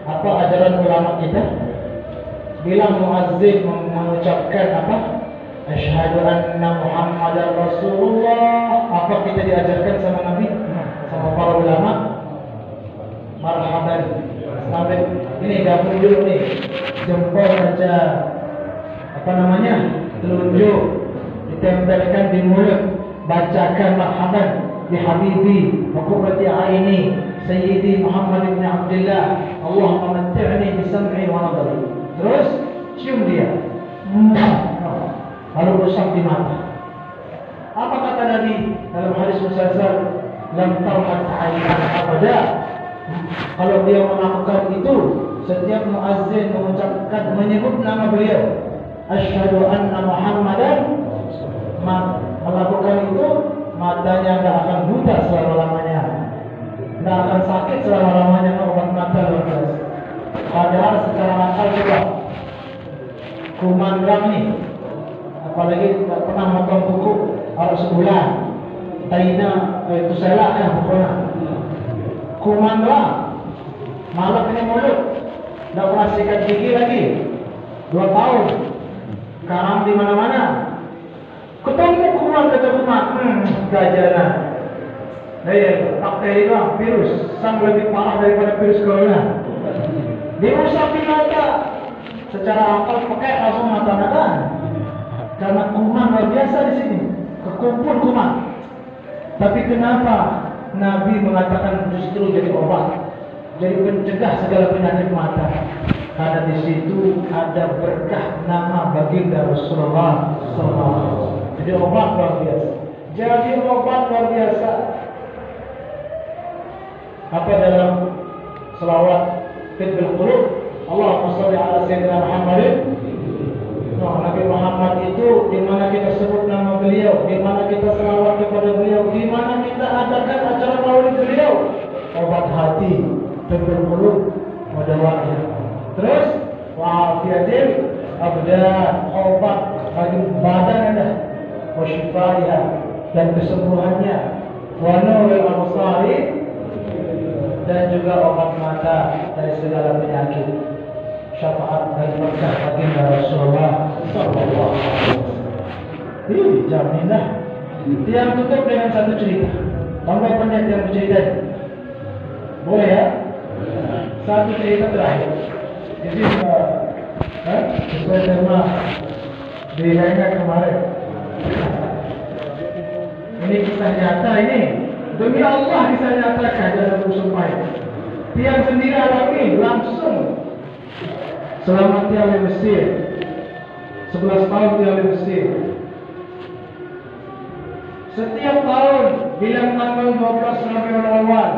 apa ajaran ulama kita? Bila muazzin mengucapkan apa? Asyhadu anna Muhammadar Rasulullah. Apa kita diajarkan sama Nabi? Sama para ulama? Marhaban. Sampai ini gabung dulu nih. Jempol saja. Apa namanya? Telunjuk ditempelkan di mulut. Bacakan marhaban bi habibi wa qurrati aini sayyidi Muhammad ibn Abdullah. Allahumma matti'ni bi sam'i wa nadari. Terus cium dia. Lalu rusak di mata. Apa kata Nabi dalam hadis musalsal? Lam tarhat ayyan abada. Kalau dia melakukan itu, setiap muazzin mengucapkan menyebut nama beliau, asyhadu anna Muhammadan, melakukan itu, matanya tidak akan buta selama-lamanya, tidak akan sakit selama-lamanya. Obat mata luar biasa. Padahal secara akal juga kumandang nih, apalagi pernah nonton buku harus sebulan Taina itu selak ya pokoknya kumandang malah kena mulut, tidak pernah sikat gigi lagi 2 tahun, karam di mana-mana, ketemu kuman kata kuman, gajana, bakteri doang, virus, sang lebih parah daripada virus corona, diusap di mata, secara akal pakai langsung mata naga, karena kuman luar biasa di sini, kekumpul kuman. Tapi kenapa Nabi mengatakan justru jadi obat, jadi pencegah segala penyakit mata? Karena di situ ada berkah nama baginda Rasulullah SAW. Jadi obat luar biasa. Jadi obat luar biasa. Apa dalam selawat Tibbul Qulub? Allahumma shalli ala sayyidina Muhammadin. Nabi Muhammad itu di mana kita sebut nama beliau, di mana kita selawat kepada beliau, di mana kita adakan acara maulid beliau. Obat hati, Tibbul Qulub, wadawa'nya. Terus wa'afiyatil abdan, obat bagi badan Anda, wa syifaiha, dan kesembuhannya, wa nuril absari, dan juga obat mata dari segala penyakit. Syafaat dan berkah baginda Rasulullah Sallallahu Alaihi Wasallam. Ini jaminan. Yang tutup dengan satu cerita. Bangga pendet yang bercerita. Boleh ya? Satu cerita terakhir. Jadi sesuai tema bilangnya kemarin. Ini kisah nyata ini. Demi Allah kisah nyatakan dalam sumpah. Tiang sendiri alami langsung. Selama dia di Mesir 11 tahun dia di Mesir. Setiap tahun bilang tanggal 12 Rabiul Awal,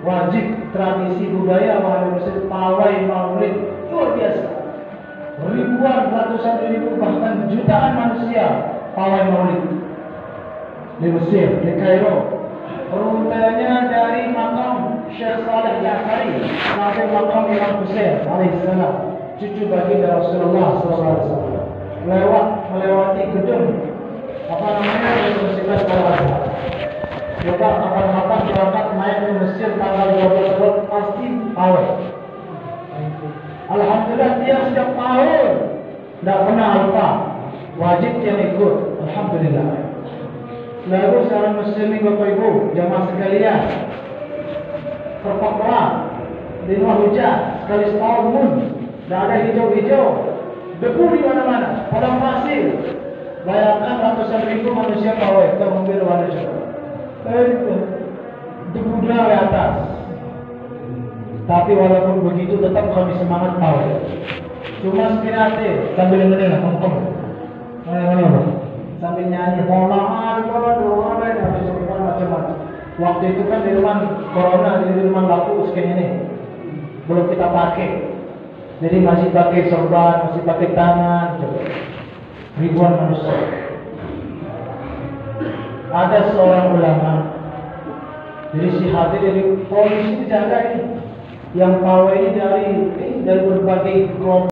wajib tradisi budaya orang Mesir pawai maulid luar biasa. Ribuan, ratusan ribu, bahkan jutaan manusia pawai maulid di Mesir, di Kairo. Rutenya dari makam Syekh Saleh Ja'fari sampai makam Imam Hussein alaihissalam, cucu baginda Rasulullah SAW, melewati gedung Universitas Al-Azhar. Coba kapan-kapan berangkat naik ke Mesir tanggal 12 pasti pawai. Alhamdulillah dia setiap tahun tidak pernah lupa, wajib dia ikut. Alhamdulillah. Lalu seorang muslimin Bapak Ibu jamaah sekalian, terpaksa di luar hujan sekali setahun pun tidak ada hijau-hijau, debu di mana-mana, padang pasir. Bayangkan ratusan ribu manusia pawai termobil warna cerah. Debu di atas. Tapi walaupun begitu tetap kami semangat pawai. Cuma sepinate sambil mendengar ngomong. Sambil nyanyi macam-macam. Waktu itu kan di rumah corona, di rumah laku sekian ini belum kita pakai, jadi masih pakai sorban, masih pakai tangan. Ribuan manusia. Ada seorang ulama, jadi si hati dari polisi dijaga ini, yang pawai ini dari berbagai kelompok.